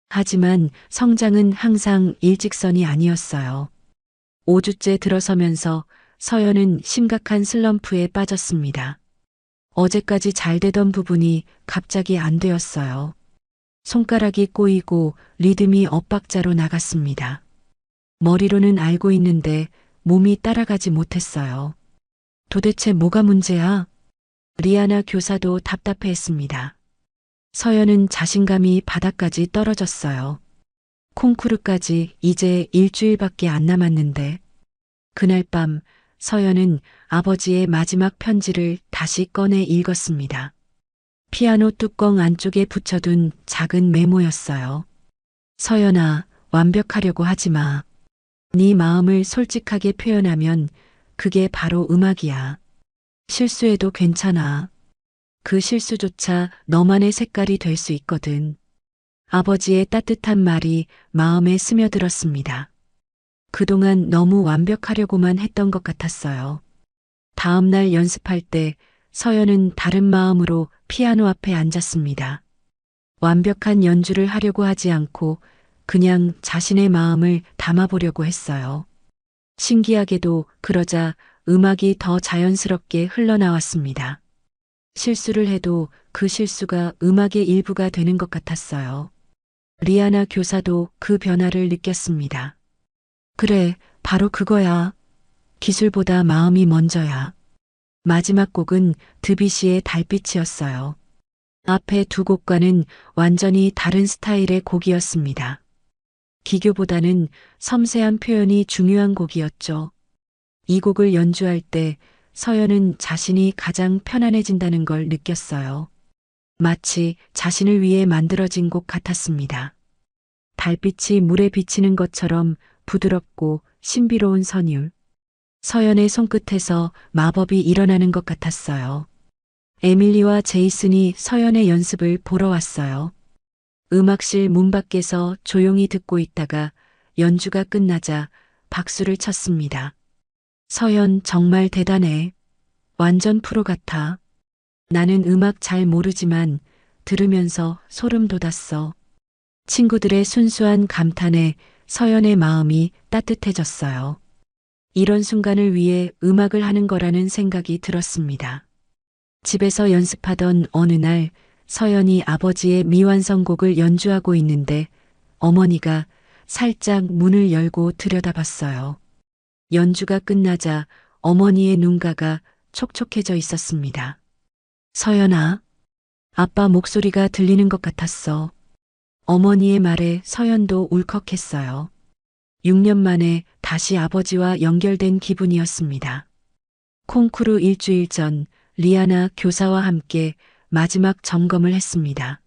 B: 하지만 성장은 항상 일직선이 아니었어요. 5주째 들어서면서 서연은 심각한 슬럼프에 빠졌습니다. 어제까지 잘 되던 부분이 갑자기 안 되었어요. 손가락이 꼬이고 리듬이 엇박자로 나갔습니다. 머리로는 알고 있는데 몸이 따라가지 못했어요. 도대체 뭐가 문제야? 리아나 교사도 답답해했습니다. 서연은 자신감이 바닥까지 떨어졌어요. 콩쿠르까지 이제 일주일밖에 안 남았는데 그날 밤 서연은 아버지의 마지막 편지를 다시 꺼내 읽었습니다. 피아노 뚜껑 안쪽에 붙여둔 작은 메모였어요. 서연아, 완벽하려고 하지 마. 네 마음을 솔직하게 표현하면 그게 바로 음악이야. 실수해도 괜찮아. 그 실수조차 너만의 색깔이 될 수 있거든. 아버지의 따뜻한 말이 마음에 스며들었습니다. 그동안 너무 완벽하려고만 했던 것 같았어요. 다음 날 연습할 때 서연은 다른 마음으로 피아노 앞에 앉았습니다. 완벽한 연주를 하려고 하지 않고 그냥 자신의 마음을 담아보려고 했어요. 신기하게도 그러자 음악이 더 자연스럽게 흘러나왔습니다. 실수를 해도 그 실수가 음악의 일부가 되는 것 같았어요. 리아나 교사도 그 변화를 느꼈습니다. 그래, 바로 그거야. 기술보다 마음이 먼저야. 마지막 곡은 드뷔시의 달빛이었어요. 앞에 두 곡과는 완전히 다른 스타일의 곡이었습니다. 기교보다는 섬세한 표현이 중요한 곡이었죠. 이 곡을 연주할 때 서연은 자신이 가장 편안해진다는 걸 느꼈어요. 마치 자신을 위해 만들어진 곡 같았습니다. 달빛이 물에 비치는 것처럼 부드럽고 신비로운 선율. 서연의 손끝에서 마법이 일어나는 것 같았어요. 에밀리와 제이슨이 서연의 연습을 보러 왔어요. 음악실 문 밖에서 조용히 듣고 있다가 연주가 끝나자 박수를 쳤습니다. 서연 정말 대단해. 완전 프로 같아. 나는 음악 잘 모르지만 들으면서 소름 돋았어. 친구들의 순수한 감탄에 서연의 마음이 따뜻해졌어요. 이런 순간을 위해 음악을 하는 거라는 생각이 들었습니다. 집에서 연습하던 어느 날 서연이 아버지의 미완성곡을 연주하고 있는데 어머니가 살짝 문을 열고 들여다봤어요. 연주가 끝나자 어머니의 눈가가 촉촉해져 있었습니다. 서연아, 아빠 목소리가 들리는 것 같았어. 어머니의 말에 서연도 울컥했어요. 6년 만에 다시 아버지와 연결된 기분이었습니다. 콩쿠르 일주일 전 리아나 교사와 함께 마지막 점검을 했습니다.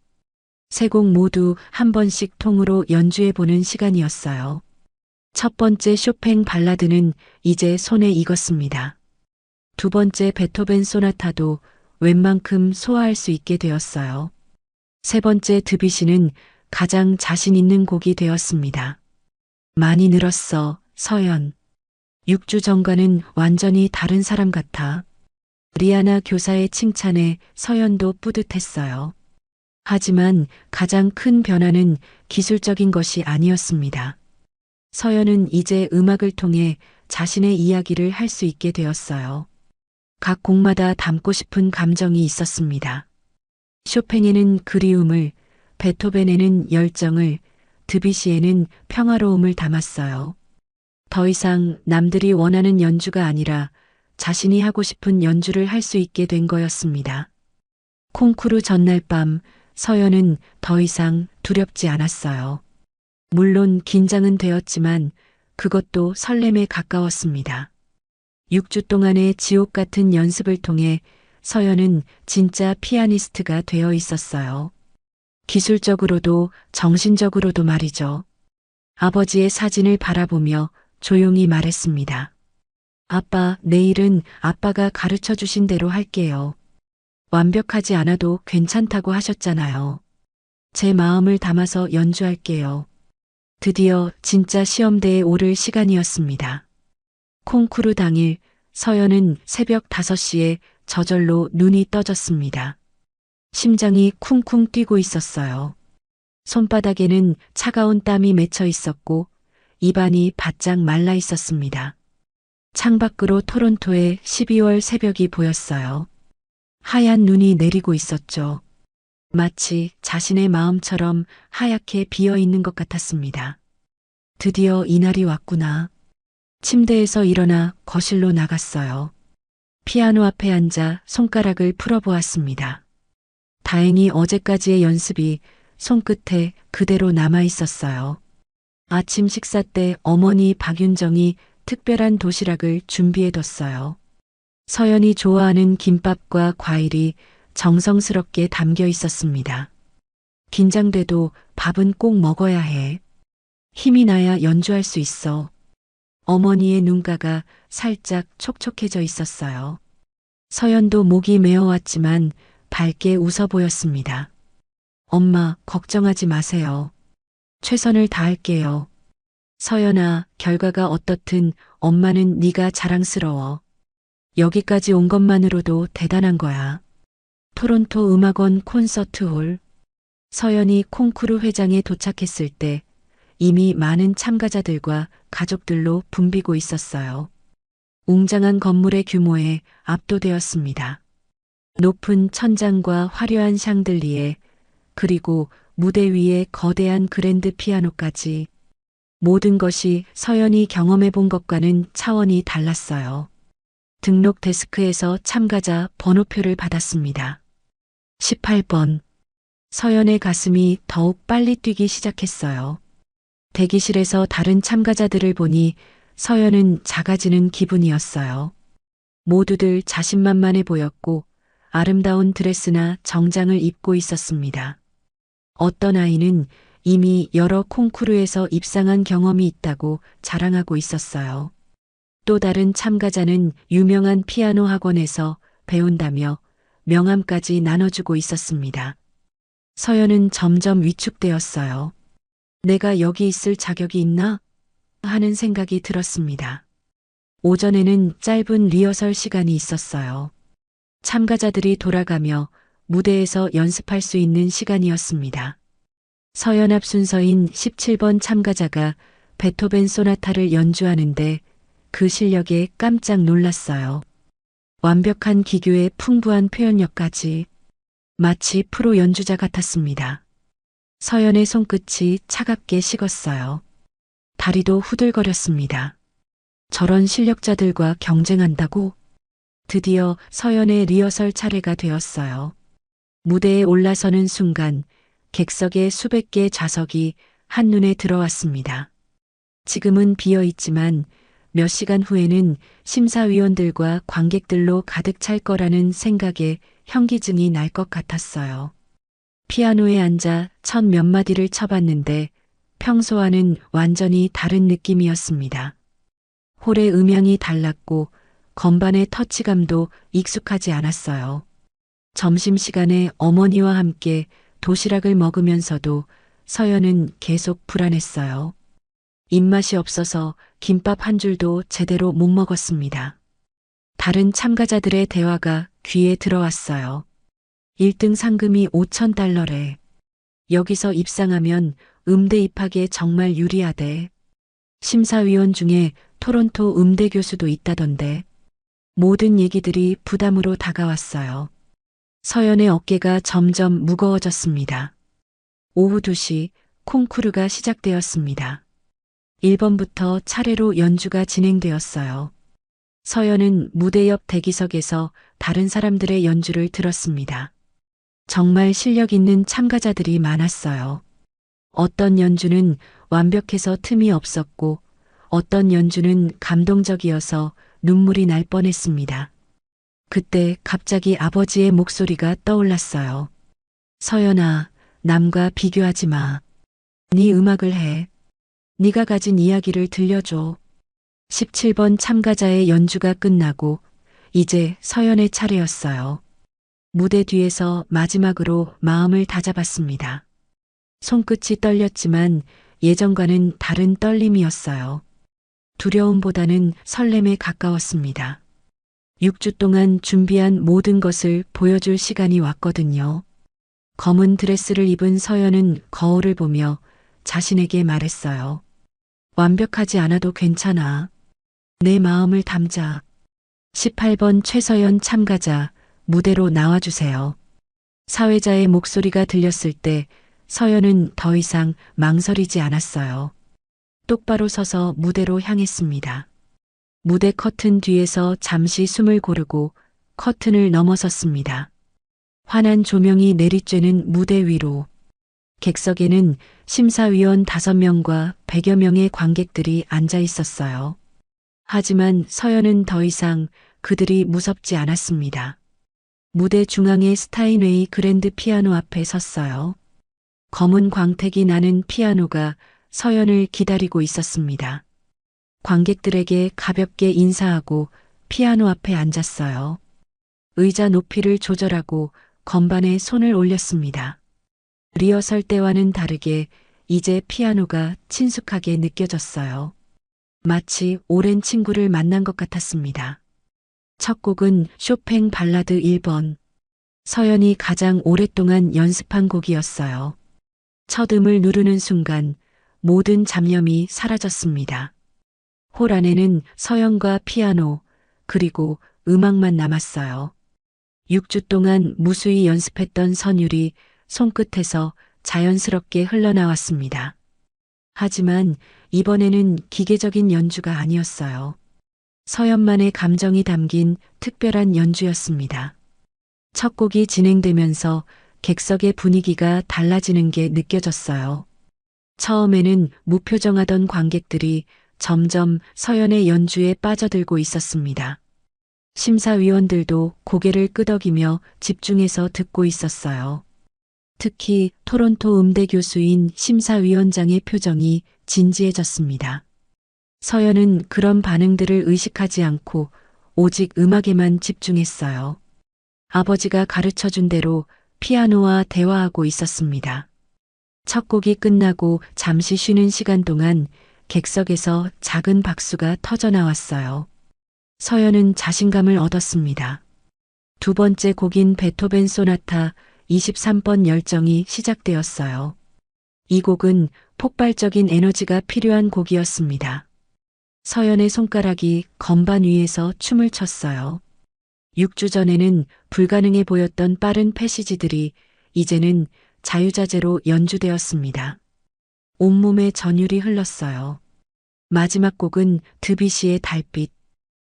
B: 세 곡 모두 한 번씩 통으로 연주해보는 시간이었어요. 첫 번째 쇼팽 발라드는 이제 손에 익었습니다. 두 번째 베토벤 소나타도 웬만큼 소화할 수 있게 되었어요. 세 번째 드뷔시는 가장 자신 있는 곡이 되었습니다. 많이 늘었어, 서연. 6주 전과는 완전히 다른 사람 같아. 리아나 교사의 칭찬에 서연도 뿌듯했어요. 하지만 가장 큰 변화는 기술적인 것이 아니었습니다. 서연은 이제 음악을 통해 자신의 이야기를 할 수 있게 되었어요. 각 곡마다 담고 싶은 감정이 있었습니다. 쇼팽에는 그리움을, 베토벤에는 열정을, 드뷔시에는 평화로움을 담았어요. 더 이상 남들이 원하는 연주가 아니라 자신이 하고 싶은 연주를 할 수 있게 된 거였습니다. 콩쿠르 전날 밤 서연은 더 이상 두렵지 않았어요. 물론 긴장은 되었지만 그것도 설렘에 가까웠습니다. 6주 동안의 지옥 같은 연습을 통해 서연은 진짜 피아니스트가 되어 있었어요. 기술적으로도 정신적으로도 말이죠. 아버지의 사진을 바라보며 조용히 말했습니다. 아빠, 내일은 아빠가 가르쳐 주신 대로 할게요. 완벽하지 않아도 괜찮다고 하셨잖아요. 제 마음을 담아서 연주할게요. 드디어 진짜 시험대에 오를 시간이었습니다. 콩쿠르 당일 서연은 새벽 5시에 저절로 눈이 떠졌습니다. 심장이 쿵쿵 뛰고 있었어요. 손바닥에는 차가운 땀이 맺혀 있었고 입안이 바짝 말라 있었습니다. 창밖으로 토론토의 12월 새벽이 보였어요. 하얀 눈이 내리고 있었죠. 마치 자신의 마음처럼 하얗게 비어 있는 것 같았습니다. 드디어 이날이 왔구나. 침대에서 일어나 거실로 나갔어요. 피아노 앞에 앉아 손가락을 풀어보았습니다. 다행히 어제까지의 연습이 손끝에 그대로 남아 있었어요. 아침 식사 때 어머니 박윤정이 특별한 도시락을 준비해뒀어요. 서연이 좋아하는 김밥과 과일이 정성스럽게 담겨 있었습니다. 긴장돼도 밥은 꼭 먹어야 해. 힘이 나야 연주할 수 있어. 어머니의 눈가가 살짝 촉촉해져 있었어요. 서연도 목이 메어왔지만 밝게 웃어 보였습니다. 엄마, 걱정하지 마세요. 최선을 다할게요. 서연아, 결과가 어떻든 엄마는 네가 자랑스러워. 여기까지 온 것만으로도 대단한 거야. 토론토 음악원 콘서트홀. 서연이 콩쿠르 회장에 도착했을 때 이미 많은 참가자들과 가족들로 붐비고 있었어요. 웅장한 건물의 규모에 압도되었습니다. 높은 천장과 화려한 샹들리에 그리고 무대 위에 거대한 그랜드 피아노까지 모든 것이 서연이 경험해 본 것과는 차원이 달랐어요. 등록 데스크에서 참가자 번호표를 받았습니다. 18번. 서연의 가슴이 더욱 빨리 뛰기 시작했어요. 대기실에서 다른 참가자들을 보니 서연은 작아지는 기분이었어요. 모두들 자신만만해 보였고 아름다운 드레스나 정장을 입고 있었습니다. 어떤 아이는 이미 여러 콩쿠르에서 입상한 경험이 있다고 자랑하고 있었어요. 또 다른 참가자는 유명한 피아노 학원에서 배운다며 명함까지 나눠주고 있었습니다. 서연은 점점 위축되었어요. 내가 여기 있을 자격이 있나? 하는 생각이 들었습니다. 오전에는 짧은 리허설 시간이 있었어요. 참가자들이 돌아가며 무대에서 연습할 수 있는 시간이었습니다. 서연 앞 순서인 17번 참가자가 베토벤 소나타를 연주하는데 그 실력에 깜짝 놀랐어요. 완벽한 기교에 풍부한 표현력까지 마치 프로 연주자 같았습니다. 서연의 손끝이 차갑게 식었어요. 다리도 후들거렸습니다. 저런 실력자들과 경쟁한다고? 드디어 서연의 리허설 차례가 되었어요. 무대에 올라서는 순간 객석의 수백 개의 좌석이 한눈에 들어왔습니다. 지금은 비어 있지만 몇 시간 후에는 심사위원들과 관객들로 가득 찰 거라는 생각에 현기증이 날 것 같았어요. 피아노에 앉아 첫 몇 마디를 쳐봤는데 평소와는 완전히 다른 느낌이었습니다. 홀의 음향이 달랐고 건반의 터치감도 익숙하지 않았어요. 점심시간에 어머니와 함께 도시락을 먹으면서도 서연은 계속 불안했어요. 입맛이 없어서 김밥 한 줄도 제대로 못 먹었습니다. 다른 참가자들의 대화가 귀에 들어왔어요. 1등 상금이 $5,000래. 여기서 입상하면 음대 입학에 정말 유리하대. 심사위원 중에 토론토 음대 교수도 있다던데. 모든 얘기들이 부담으로 다가왔어요. 서연의 어깨가 점점 무거워졌습니다. 오후 2시 콩쿠르가 시작되었습니다. 1번부터 차례로 연주가 진행되었어요. 서연은 무대 옆 대기석에서 다른 사람들의 연주를 들었습니다. 정말 실력 있는 참가자들이 많았어요. 어떤 연주는 완벽해서 틈이 없었고 어떤 연주는 감동적이어서 눈물이 날 뻔했습니다. 그때 갑자기 아버지의 목소리가 떠올랐어요. 서연아, 남과 비교하지 마. 네 음악을 해. 네가 가진 이야기를 들려줘. 17번 참가자의 연주가 끝나고 이제 서연의 차례였어요. 무대 뒤에서 마지막으로 마음을 다잡았습니다. 손끝이 떨렸지만 예전과는 다른 떨림이었어요. 두려움보다는 설렘에 가까웠습니다. 6주 동안 준비한 모든 것을 보여줄 시간이 왔거든요. 검은 드레스를 입은 서연은 거울을 보며 자신에게 말했어요. 완벽하지 않아도 괜찮아. 내 마음을 담자. 18번 최서연 참가자, 무대로 나와주세요. 사회자의 목소리가 들렸을 때 서연은 더 이상 망설이지 않았어요. 똑바로 서서 무대로 향했습니다. 무대 커튼 뒤에서 잠시 숨을 고르고 커튼을 넘어섰습니다. 환한 조명이 내리쬐는 무대 위로. 객석에는 심사위원 5명과 100여 명의 관객들이 앉아 있었어요. 하지만 서연은 더 이상 그들이 무섭지 않았습니다. 무대 중앙의 스타인웨이 그랜드 피아노 앞에 섰어요. 검은 광택이 나는 피아노가 서연을 기다리고 있었습니다. 관객들에게 가볍게 인사하고 피아노 앞에 앉았어요. 의자 높이를 조절하고 건반에 손을 올렸습니다. 리허설 때와는 다르게 이제 피아노가 친숙하게 느껴졌어요. 마치 오랜 친구를 만난 것 같았습니다. 첫 곡은 쇼팽 발라드 1번. 서연이 가장 오랫동안 연습한 곡이었어요. 첫 음을 누르는 순간 모든 잡념이 사라졌습니다. 홀 안에는 서연과 피아노, 그리고 음악만 남았어요. 6주 동안 무수히 연습했던 선율이 손끝에서 자연스럽게 흘러나왔습니다. 하지만 이번에는 기계적인 연주가 아니었어요. 서연만의 감정이 담긴 특별한 연주였습니다. 첫 곡이 진행되면서 객석의 분위기가 달라지는 게 느껴졌어요. 처음에는 무표정하던 관객들이 점점 서연의 연주에 빠져들고 있었습니다. 심사위원들도 고개를 끄덕이며 집중해서 듣고 있었어요. 특히 토론토 음대 교수인 심사위원장의 표정이 진지해졌습니다. 서연은 그런 반응들을 의식하지 않고 오직 음악에만 집중했어요. 아버지가 가르쳐준 대로 피아노와 대화하고 있었습니다. 첫 곡이 끝나고 잠시 쉬는 시간 동안 객석에서 작은 박수가 터져 나왔어요. 서연은 자신감을 얻었습니다. 두 번째 곡인 베토벤 소나타 23번 열정이 시작되었어요. 이 곡은 폭발적인 에너지가 필요한 곡이었습니다. 서연의 손가락이 건반 위에서 춤을 췄어요. 6주 전에는 불가능해 보였던 빠른 패시지들이 이제는 자유자재로 연주되었습니다. 온몸에 전율이 흘렀어요. 마지막 곡은 드뷔시의 달빛.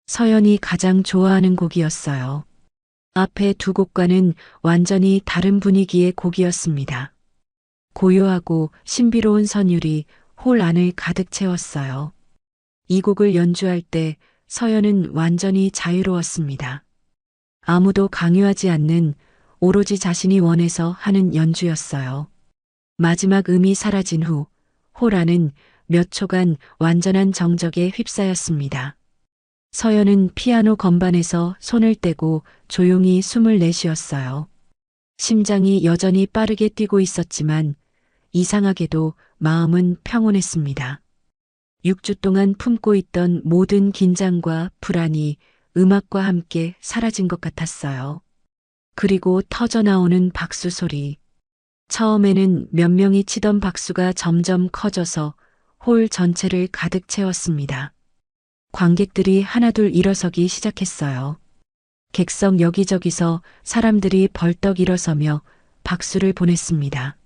B: 서연이 가장 좋아하는 곡이었어요. 앞에 두 곡과는 완전히 다른 분위기의 곡이었습니다. 고요하고 신비로운 선율이 홀 안을 가득 채웠어요. 이 곡을 연주할 때 서연은 완전히 자유로웠습니다. 아무도 강요하지 않는 오로지 자신이 원해서 하는 연주였어요. 마지막 음이 사라진 후 홀 안은 몇 초간 완전한 정적에 휩싸였습니다. 서연은 피아노 건반에서 손을 떼고 조용히 숨을 내쉬었어요. 심장이 여전히 빠르게 뛰고 있었지만 이상하게도 마음은 평온했습니다. 6주 동안 품고 있던 모든 긴장과 불안이 음악과 함께 사라진 것 같았어요. 그리고 터져나오는 박수 소리. 처음에는 몇 명이 치던 박수가 점점 커져서 홀 전체를 가득 채웠습니다. 관객들이 하나둘 일어서기 시작했어요. 객석 여기저기서 사람들이 벌떡 일어서며 박수를 보냈습니다.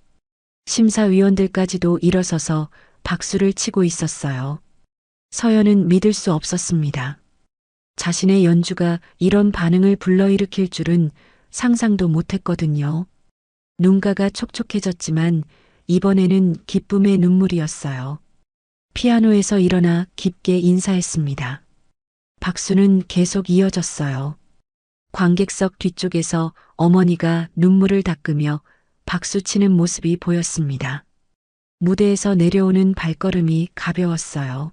B: 심사위원들까지도 일어서서 박수를 치고 있었어요. 서연은 믿을 수 없었습니다. 자신의 연주가 이런 반응을 불러일으킬 줄은 상상도 못했거든요. 눈가가 촉촉해졌지만 이번에는 기쁨의 눈물이었어요. 피아노에서 일어나 깊게 인사했습니다. 박수는 계속 이어졌어요. 관객석 뒤쪽에서 어머니가 눈물을 닦으며 박수치는 모습이 보였습니다. 무대에서 내려오는 발걸음이 가벼웠어요.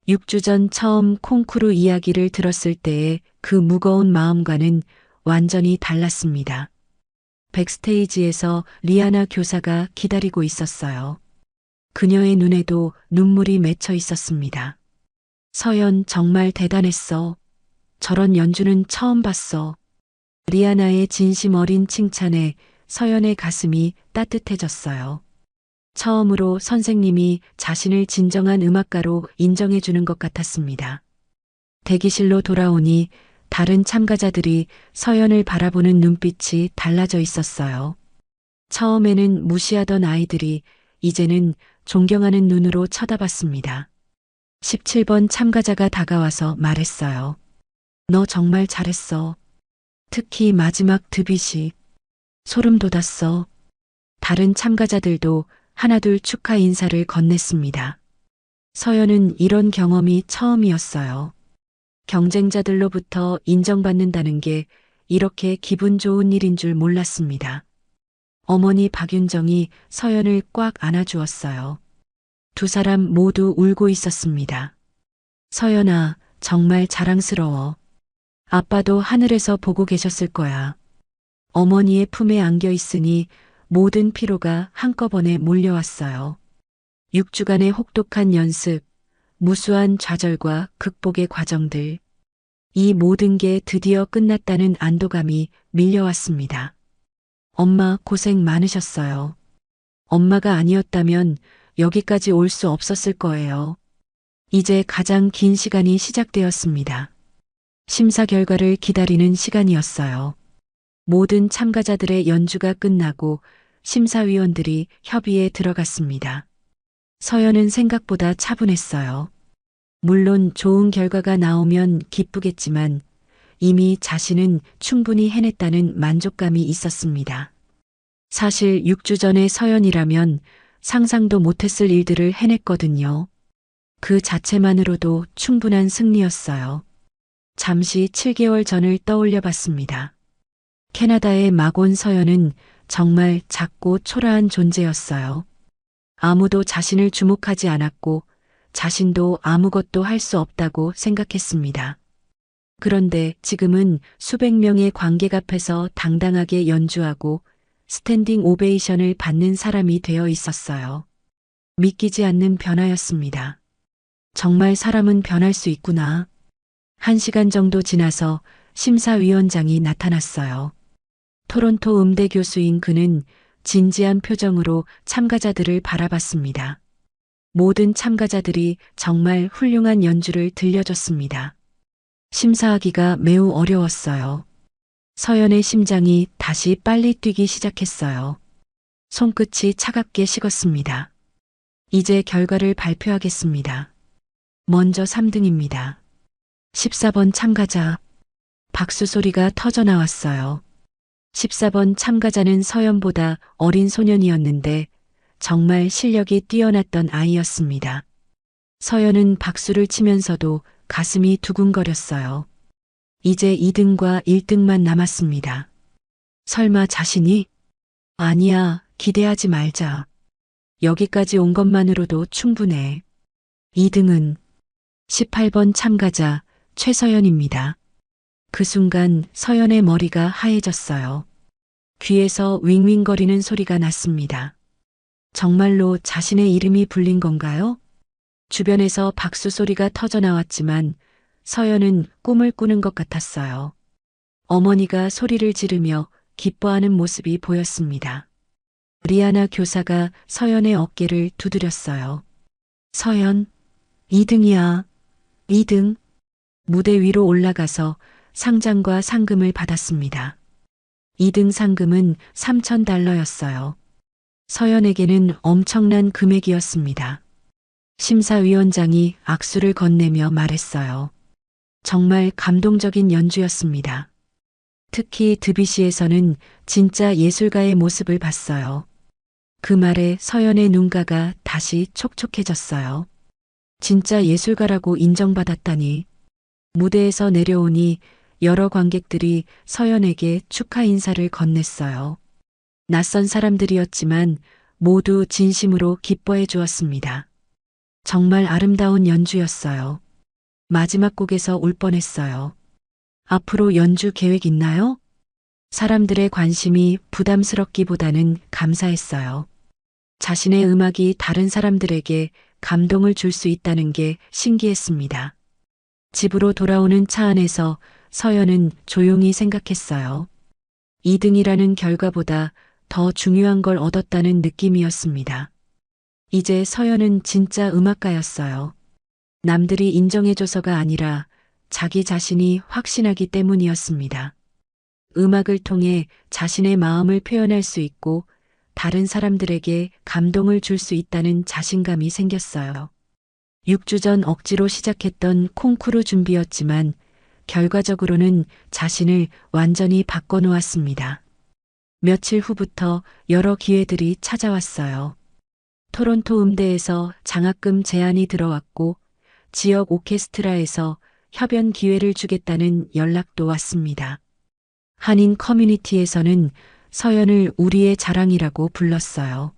B: 6주 전 처음 콩쿠르 이야기를 들었을 때의 그 무거운 마음과는 완전히 달랐습니다. 백스테이지에서 리아나 교사가 기다리고 있었어요. 그녀의 눈에도 눈물이 맺혀 있었습니다. 서연 정말 대단했어. 저런 연주는 처음 봤어. 리아나의 진심 어린 칭찬에 서연의 가슴이 따뜻해졌어요. 처음으로 선생님이 자신을 진정한 음악가로 인정해주는 것 같았습니다. 대기실로 돌아오니 다른 참가자들이 서연을 바라보는 눈빛이 달라져 있었어요. 처음에는 무시하던 아이들이 이제는 존경하는 눈으로 쳐다봤습니다. 17번 참가자가 다가와서 말했어요. 너 정말 잘했어. 특히 마지막 드뷔시. 소름 돋았어. 다른 참가자들도 하나둘 축하 인사를 건넸습니다. 서연은 이런 경험이 처음이었어요. 경쟁자들로부터 인정받는다는 게 이렇게 기분 좋은 일인 줄 몰랐습니다. 어머니 박윤정이 서연을 꽉 안아주었어요. 두 사람 모두 울고 있었습니다. 서연아, 정말 자랑스러워. 아빠도 하늘에서 보고 계셨을 거야. 어머니의 품에 안겨 있으니 모든 피로가 한꺼번에 몰려왔어요. 6주간의 혹독한 연습, 무수한 좌절과 극복의 과정들. 이 모든 게 드디어 끝났다는 안도감이 밀려왔습니다. 엄마 고생 많으셨어요. 엄마가 아니었다면 여기까지 올 수 없었을 거예요. 이제 가장 긴 시간이 시작되었습니다. 심사 결과를 기다리는 시간이었어요. 모든 참가자들의 연주가 끝나고 심사위원들이 협의에 들어갔습니다. 서연은 생각보다 차분했어요. 물론 좋은 결과가 나오면 기쁘겠지만 이미 자신은 충분히 해냈다는 만족감이 있었습니다. 사실 6주 전에 서연이라면 상상도 못했을 일들을 해냈거든요. 그 자체만으로도 충분한 승리였어요. 잠시 7개월 전을 떠올려 봤습니다. 캐나다의 막 온 서연은 정말 작고 초라한 존재였어요. 아무도 자신을 주목하지 않았고 자신도 아무것도 할 수 없다고 생각했습니다. 그런데 지금은 수백 명의 관객 앞에서 당당하게 연주하고 스탠딩 오베이션을 받는 사람이 되어 있었어요. 믿기지 않는 변화였습니다. 정말 사람은 변할 수 있구나. 1시간 정도 지나서 심사위원장이 나타났어요. 토론토 음대 교수인 그는 진지한 표정으로 참가자들을 바라봤습니다. 모든 참가자들이 정말 훌륭한 연주를 들려줬습니다. 심사하기가 매우 어려웠어요. 서연의 심장이 다시 빨리 뛰기 시작했어요. 손끝이 차갑게 식었습니다. 이제 결과를 발표하겠습니다. 먼저 3등입니다. 14번 참가자. 박수 소리가 터져 나왔어요. 14번 참가자는 서연보다 어린 소년이었는데 정말 실력이 뛰어났던 아이였습니다. 서연은 박수를 치면서도 가슴이 두근거렸어요. 이제 2등과 1등만 남았습니다. 설마 자신이? 아니야, 기대하지 말자. 여기까지 온 것만으로도 충분해. 2등은 18번 참가자 최서연입니다. 그 순간 서연의 머리가 하얘졌어요. 귀에서 윙윙거리는 소리가 났습니다. 정말로 자신의 이름이 불린 건가요? 주변에서 박수 소리가 터져 나왔지만 서연은 꿈을 꾸는 것 같았어요. 어머니가 소리를 지르며 기뻐하는 모습이 보였습니다. 리아나 교사가 서연의 어깨를 두드렸어요. 서연, 2등이야. 2등. 무대 위로 올라가서 상장과 상금을 받았습니다. 2등 상금은 $3,000였어요. 서연에게는 엄청난 금액이었습니다. 심사위원장이 악수를 건네며 말했어요. 정말 감동적인 연주였습니다. 특히 드뷔시에서는 진짜 예술가의 모습을 봤어요. 그 말에 서연의 눈가가 다시 촉촉해졌어요. 진짜 예술가라고 인정받았다니. 무대에서 내려오니 여러 관객들이 서연에게 축하 인사를 건넸어요. 낯선 사람들이었지만 모두 진심으로 기뻐해 주었습니다. 정말 아름다운 연주였어요. 마지막 곡에서 울 뻔했어요. 앞으로 연주 계획 있나요? 사람들의 관심이 부담스럽기보다는 감사했어요. 자신의 음악이 다른 사람들에게 감동을 줄 수 있다는 게 신기했습니다. 집으로 돌아오는 차 안에서 서연은 조용히 생각했어요. 2등이라는 결과보다 더 중요한 걸 얻었다는 느낌이었습니다. 이제 서연은 진짜 음악가였어요. 남들이 인정해줘서가 아니라 자기 자신이 확신하기 때문이었습니다. 음악을 통해 자신의 마음을 표현할 수 있고 다른 사람들에게 감동을 줄 수 있다는 자신감이 생겼어요. 6주 전 억지로 시작했던 콩쿠르 준비였지만 결과적으로는 자신을 완전히 바꿔놓았습니다. 며칠 후부터 여러 기회들이 찾아왔어요. 토론토 음대에서 장학금 제안이 들어왔고 지역 오케스트라에서 협연 기회를 주겠다는 연락도 왔습니다. 한인 커뮤니티에서는 서연을 우리의 자랑이라고 불렀어요.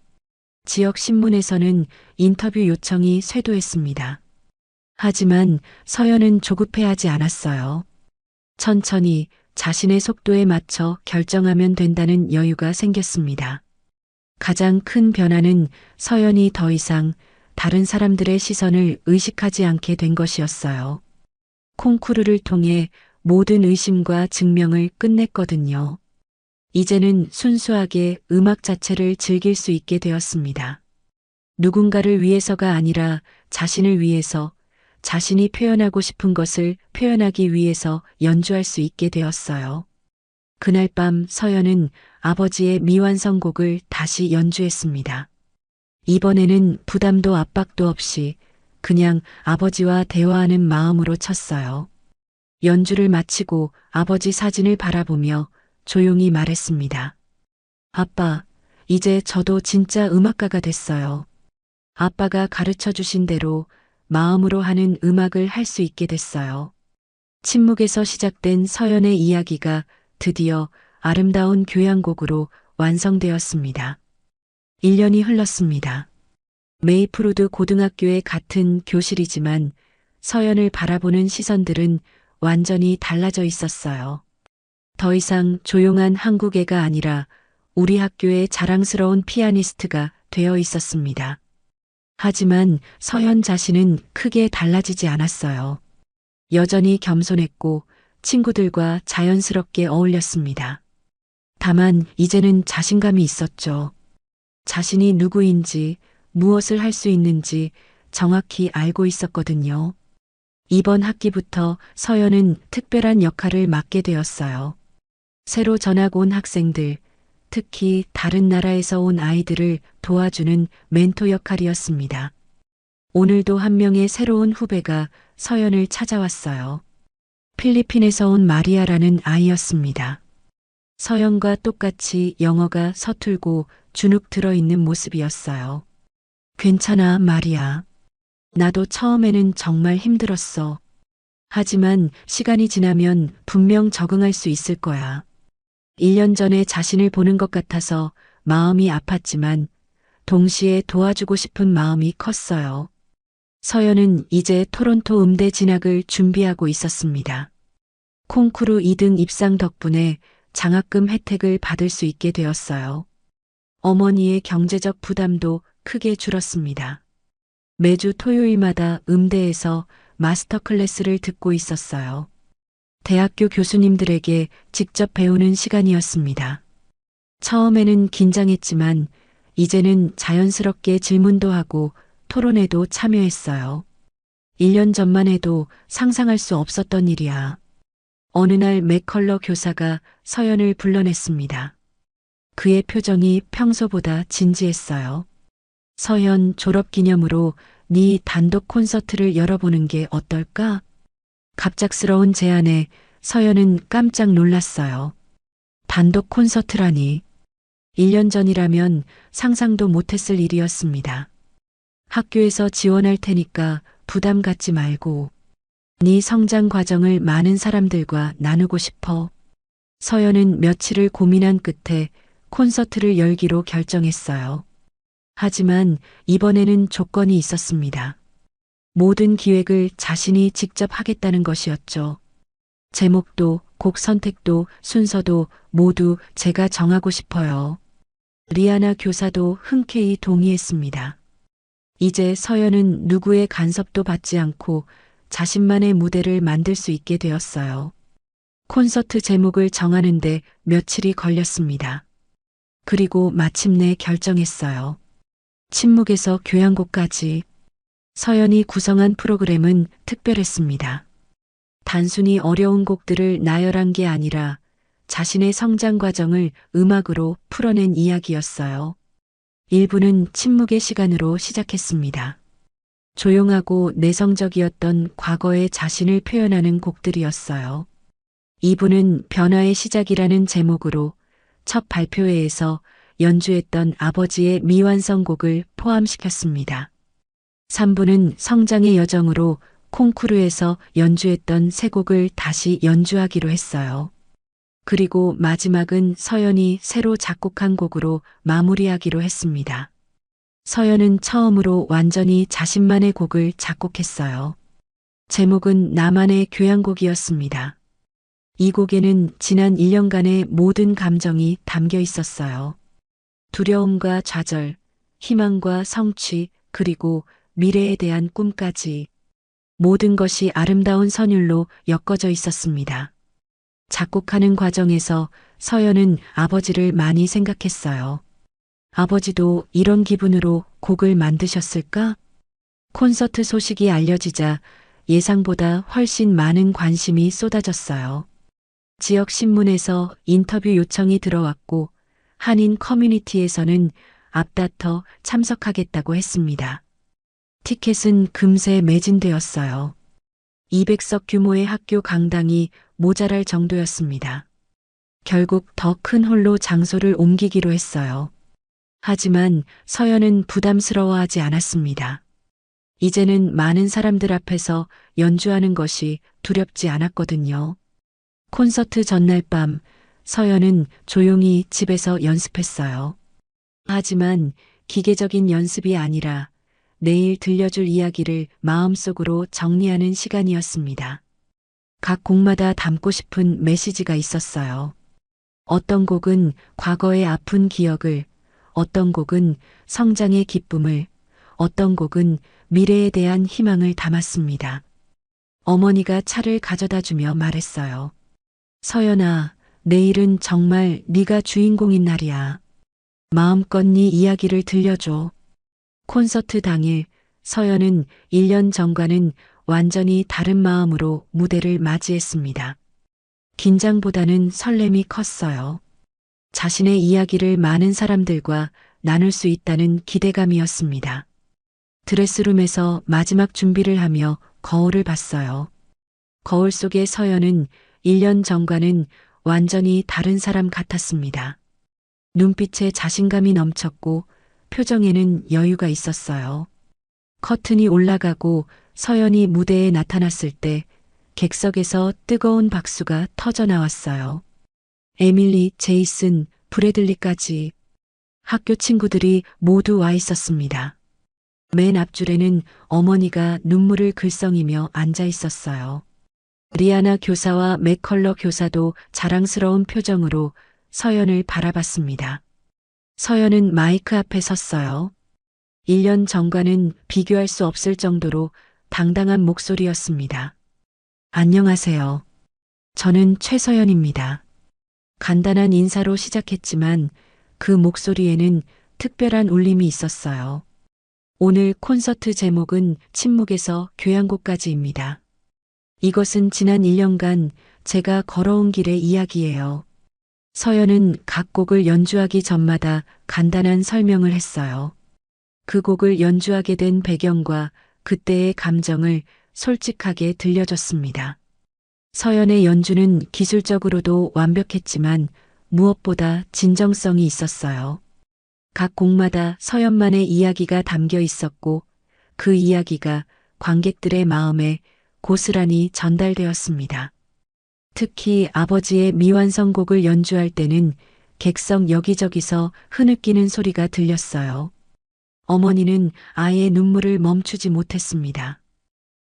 B: 지역 신문에서는 인터뷰 요청이 쇄도했습니다. 하지만 서연은 조급해하지 않았어요. 천천히 자신의 속도에 맞춰 결정하면 된다는 여유가 생겼습니다. 가장 큰 변화는 서연이 더 이상 다른 사람들의 시선을 의식하지 않게 된 것이었어요. 콩쿠르를 통해 모든 의심과 증명을 끝냈거든요. 이제는 순수하게 음악 자체를 즐길 수 있게 되었습니다. 누군가를 위해서가 아니라 자신을 위해서, 자신이 표현하고 싶은 것을 표현하기 위해서 연주할 수 있게 되었어요. 그날 밤 서연은 아버지의 미완성곡을 다시 연주했습니다. 이번에는 부담도 압박도 없이 그냥 아버지와 대화하는 마음으로 쳤어요. 연주를 마치고 아버지 사진을 바라보며 조용히 말했습니다. 아빠, 이제 저도 진짜 음악가가 됐어요. 아빠가 가르쳐 주신 대로 마음으로 하는 음악을 할 수 있게 됐어요. 침묵에서 시작된 서연의 이야기가 드디어 아름다운 교향곡으로 완성되었습니다. 1년이 흘렀습니다. 메이플우드 고등학교의 같은 교실이지만 서연을 바라보는 시선들은 완전히 달라져 있었어요. 더 이상 조용한 한국애가 아니라 우리 학교의 자랑스러운 피아니스트가 되어 있었습니다. 하지만 서연 자신은 크게 달라지지 않았어요. 여전히 겸손했고 친구들과 자연스럽게 어울렸습니다. 다만 이제는 자신감이 있었죠. 자신이 누구인지, 무엇을 할 수 있는지 정확히 알고 있었거든요. 이번 학기부터 서연은 특별한 역할을 맡게 되었어요. 새로 전학 온 학생들, 특히 다른 나라에서 온 아이들을 도와주는 멘토 역할이었습니다. 오늘도 한 명의 새로운 후배가 서연을 찾아왔어요. 필리핀에서 온 마리아라는 아이였습니다. 서연과 똑같이 영어가 서툴고 주눅 들어있는 모습이었어요. 괜찮아, 마리아. 나도 처음에는 정말 힘들었어. 하지만 시간이 지나면 분명 적응할 수 있을 거야. 1년 전에 자신을 보는 것 같아서 마음이 아팠지만 동시에 도와주고 싶은 마음이 컸어요. 서연은 이제 토론토 음대 진학을 준비하고 있었습니다. 콩쿠르 2등 입상 덕분에 장학금 혜택을 받을 수 있게 되었어요. 어머니의 경제적 부담도 크게 줄었습니다. 매주 토요일마다 음대에서 마스터 클래스를 듣고 있었어요. 대학교 교수님들에게 직접 배우는 시간이었습니다. 처음에는 긴장했지만 이제는 자연스럽게 질문도 하고 토론에도 참여했어요. 1년 전만 해도 상상할 수 없었던 일이야. 어느 날 맥컬러 교사가 서연을 불러냈습니다. 그의 표정이 평소보다 진지했어요. 서연, 졸업 기념으로 네 단독 콘서트를 열어보는 게 어떨까? 갑작스러운 제안에 서연은 깜짝 놀랐어요. 단독 콘서트라니. 1년 전이라면 상상도 못했을 일이었습니다. 학교에서 지원할 테니까 부담 갖지 말고 네 성장 과정을 많은 사람들과 나누고 싶어. 서연은 며칠을 고민한 끝에 콘서트를 열기로 결정했어요. 하지만 이번에는 조건이 있었습니다. 모든 기획을 자신이 직접 하겠다는 것이었죠. 제목도, 곡 선택도, 순서도 모두 제가 정하고 싶어요. 리아나 교사도 흔쾌히 동의했습니다. 이제 서연은 누구의 간섭도 받지 않고 자신만의 무대를 만들 수 있게 되었어요. 콘서트 제목을 정하는데 며칠이 걸렸습니다. 그리고 마침내 결정했어요. 침묵에서 교향곡까지. 서연이 구성한 프로그램은 특별했습니다. 단순히 어려운 곡들을 나열한 게 아니라 자신의 성장 과정을 음악으로 풀어낸 이야기였어요. 1부는 침묵의 시간으로 시작했습니다. 조용하고 내성적이었던 과거의 자신을 표현하는 곡들이었어요. 2부는 변화의 시작이라는 제목으로 첫 발표회에서 연주했던 아버지의 미완성곡을 포함시켰습니다. 3부는 성장의 여정으로 콩쿠르에서 연주했던 세 곡을 다시 연주하기로 했어요. 그리고 마지막은 서연이 새로 작곡한 곡으로 마무리하기로 했습니다. 서연은 처음으로 완전히 자신만의 곡을 작곡했어요. 제목은 나만의 교향곡이었습니다. 이 곡에는 지난 1년간의 모든 감정이 담겨 있었어요. 두려움과 좌절, 희망과 성취, 그리고 미래에 대한 꿈까지 모든 것이 아름다운 선율로 엮어져 있었습니다. 작곡하는 과정에서 서연은 아버지를 많이 생각했어요. 아버지도 이런 기분으로 곡을 만드셨을까? 콘서트 소식이 알려지자 예상보다 훨씬 많은 관심이 쏟아졌어요. 지역 신문에서 인터뷰 요청이 들어왔고 한인 커뮤니티에서는 앞다퉈 참석하겠다고 했습니다. 티켓은 금세 매진되었어요. 200석 규모의 학교 강당이 모자랄 정도였습니다. 결국 더 큰 홀로 장소를 옮기기로 했어요. 하지만 서연은 부담스러워하지 않았습니다. 이제는 많은 사람들 앞에서 연주하는 것이 두렵지 않았거든요. 콘서트 전날 밤 서연은 조용히 집에서 연습했어요. 하지만 기계적인 연습이 아니라 내일 들려줄 이야기를 마음속으로 정리하는 시간이었습니다. 각 곡마다 담고 싶은 메시지가 있었어요. 어떤 곡은 과거의 아픈 기억을, 어떤 곡은 성장의 기쁨을, 어떤 곡은 미래에 대한 희망을 담았습니다. 어머니가 차를 가져다 주며 말했어요. 서연아, 내일은 정말 네가 주인공인 날이야. 마음껏 네 이야기를 들려줘. 콘서트 당일 서연은 1년 전과는 완전히 다른 마음으로 무대를 맞이했습니다. 긴장보다는 설렘이 컸어요. 자신의 이야기를 많은 사람들과 나눌 수 있다는 기대감이었습니다. 드레스룸에서 마지막 준비를 하며 거울을 봤어요. 거울 속의 서연은 1년 전과는 완전히 다른 사람 같았습니다. 눈빛에 자신감이 넘쳤고 표정에는 여유가 있었어요. 커튼이 올라가고 서연이 무대에 나타났을 때 객석에서 뜨거운 박수가 터져 나왔어요. 에밀리, 제이슨, 브래들리까지 학교 친구들이 모두 와 있었습니다. 맨 앞줄에는 어머니가 눈물을 글썽이며 앉아 있었어요. 리아나 교사와 맥컬러 교사도 자랑스러운 표정으로 서연을 바라봤습니다. 서연은 마이크 앞에 섰어요. 1년 전과는 비교할 수 없을 정도로 당당한 목소리였습니다. 안녕하세요. 저는 최서연입니다. 간단한 인사로 시작했지만 그 목소리에는 특별한 울림이 있었어요. 오늘 콘서트 제목은 침묵에서 교향곡까지입니다. 이것은 지난 1년간 제가 걸어온 길의 이야기예요. 서연은 각 곡을 연주하기 전마다 간단한 설명을 했어요. 그 곡을 연주하게 된 배경과 그때의 감정을 솔직하게 들려줬습니다. 서연의 연주는 기술적으로도 완벽했지만 무엇보다 진정성이 있었어요. 각 곡마다 서연만의 이야기가 담겨 있었고 그 이야기가 관객들의 마음에 고스란히 전달되었습니다. 특히 아버지의 미완성곡을 연주할 때는 객석 여기저기서 흐느끼는 소리가 들렸어요. 어머니는 아예 눈물을 멈추지 못했습니다.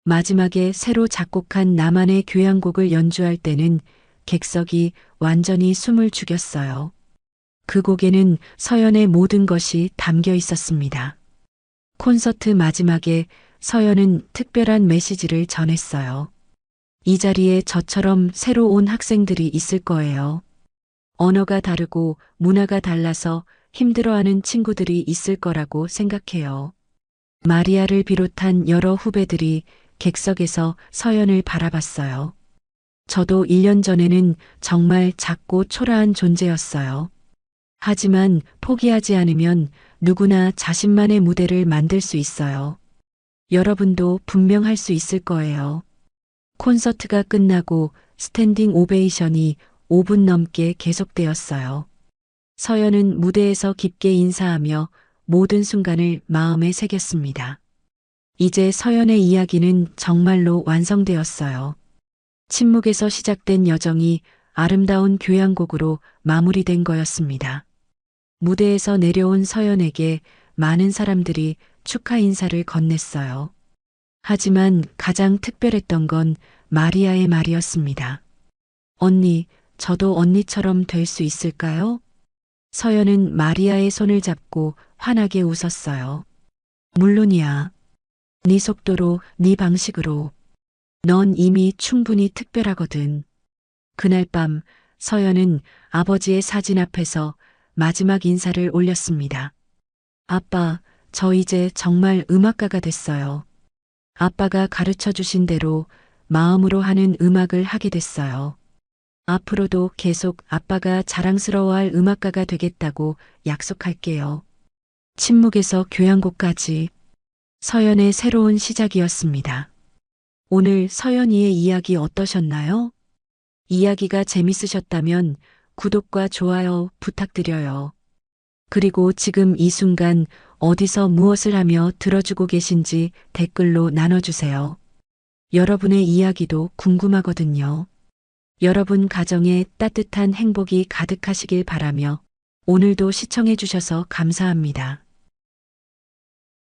B: 마지막에 새로 작곡한 나만의 교향곡을 연주할 때는 객석이 완전히 숨을 죽였어요. 그 곡에는 서연의 모든 것이 담겨 있었습니다. 콘서트 마지막에 서연은 특별한 메시지를 전했어요. 이 자리에 저처럼 새로 온 학생들이 있을 거예요. 언어가 다르고 문화가 달라서 힘들어하는 친구들이 있을 거라고 생각해요. 마리아를 비롯한 여러 후배들이 객석에서 서연을 바라봤어요. 저도 1년 전에는 정말 작고 초라한 존재였어요. 하지만 포기하지 않으면 누구나 자신만의 무대를 만들 수 있어요. 여러분도 분명 할 수 있을 거예요. 콘서트가 끝나고 스탠딩 오베이션이 5분 넘게 계속되었어요. 서연은 무대에서 깊게 인사하며 모든 순간을 마음에 새겼습니다. 이제 서연의 이야기는 정말로 완성되었어요. 침묵에서 시작된 여정이 아름다운 교향곡으로 마무리된 거였습니다. 무대에서 내려온 서연에게 많은 사람들이 축하 인사를 건넸어요. 하지만 가장 특별했던 건 마리아의 말이었습니다. 언니, 저도 언니처럼 될 수 있을까요? 서연은 마리아의 손을 잡고 환하게 웃었어요. 물론이야. 네 속도로, 네 방식으로. 넌 이미 충분히 특별하거든. 그날 밤 서연은 아버지의 사진 앞에서 마지막 인사를 올렸습니다. 아빠, 저 이제 정말 음악가가 됐어요. 아빠가 가르쳐 주신 대로 마음으로 하는 음악을 하게 됐어요. 앞으로도 계속 아빠가 자랑스러워할 음악가가 되겠다고 약속할게요. 침묵에서 교향곡까지 서연의 새로운 시작이었습니다. 오늘 서연이의 이야기 어떠셨나요? 이야기가 재밌으셨다면 구독과 좋아요 부탁드려요. 그리고 지금 이 순간 어디서 무엇을 하며 들어주고 계신지 댓글로 나눠주세요. 여러분의 이야기도 궁금하거든요. 여러분 가정에 따뜻한 행복이 가득하시길 바라며 오늘도 시청해주셔서 감사합니다.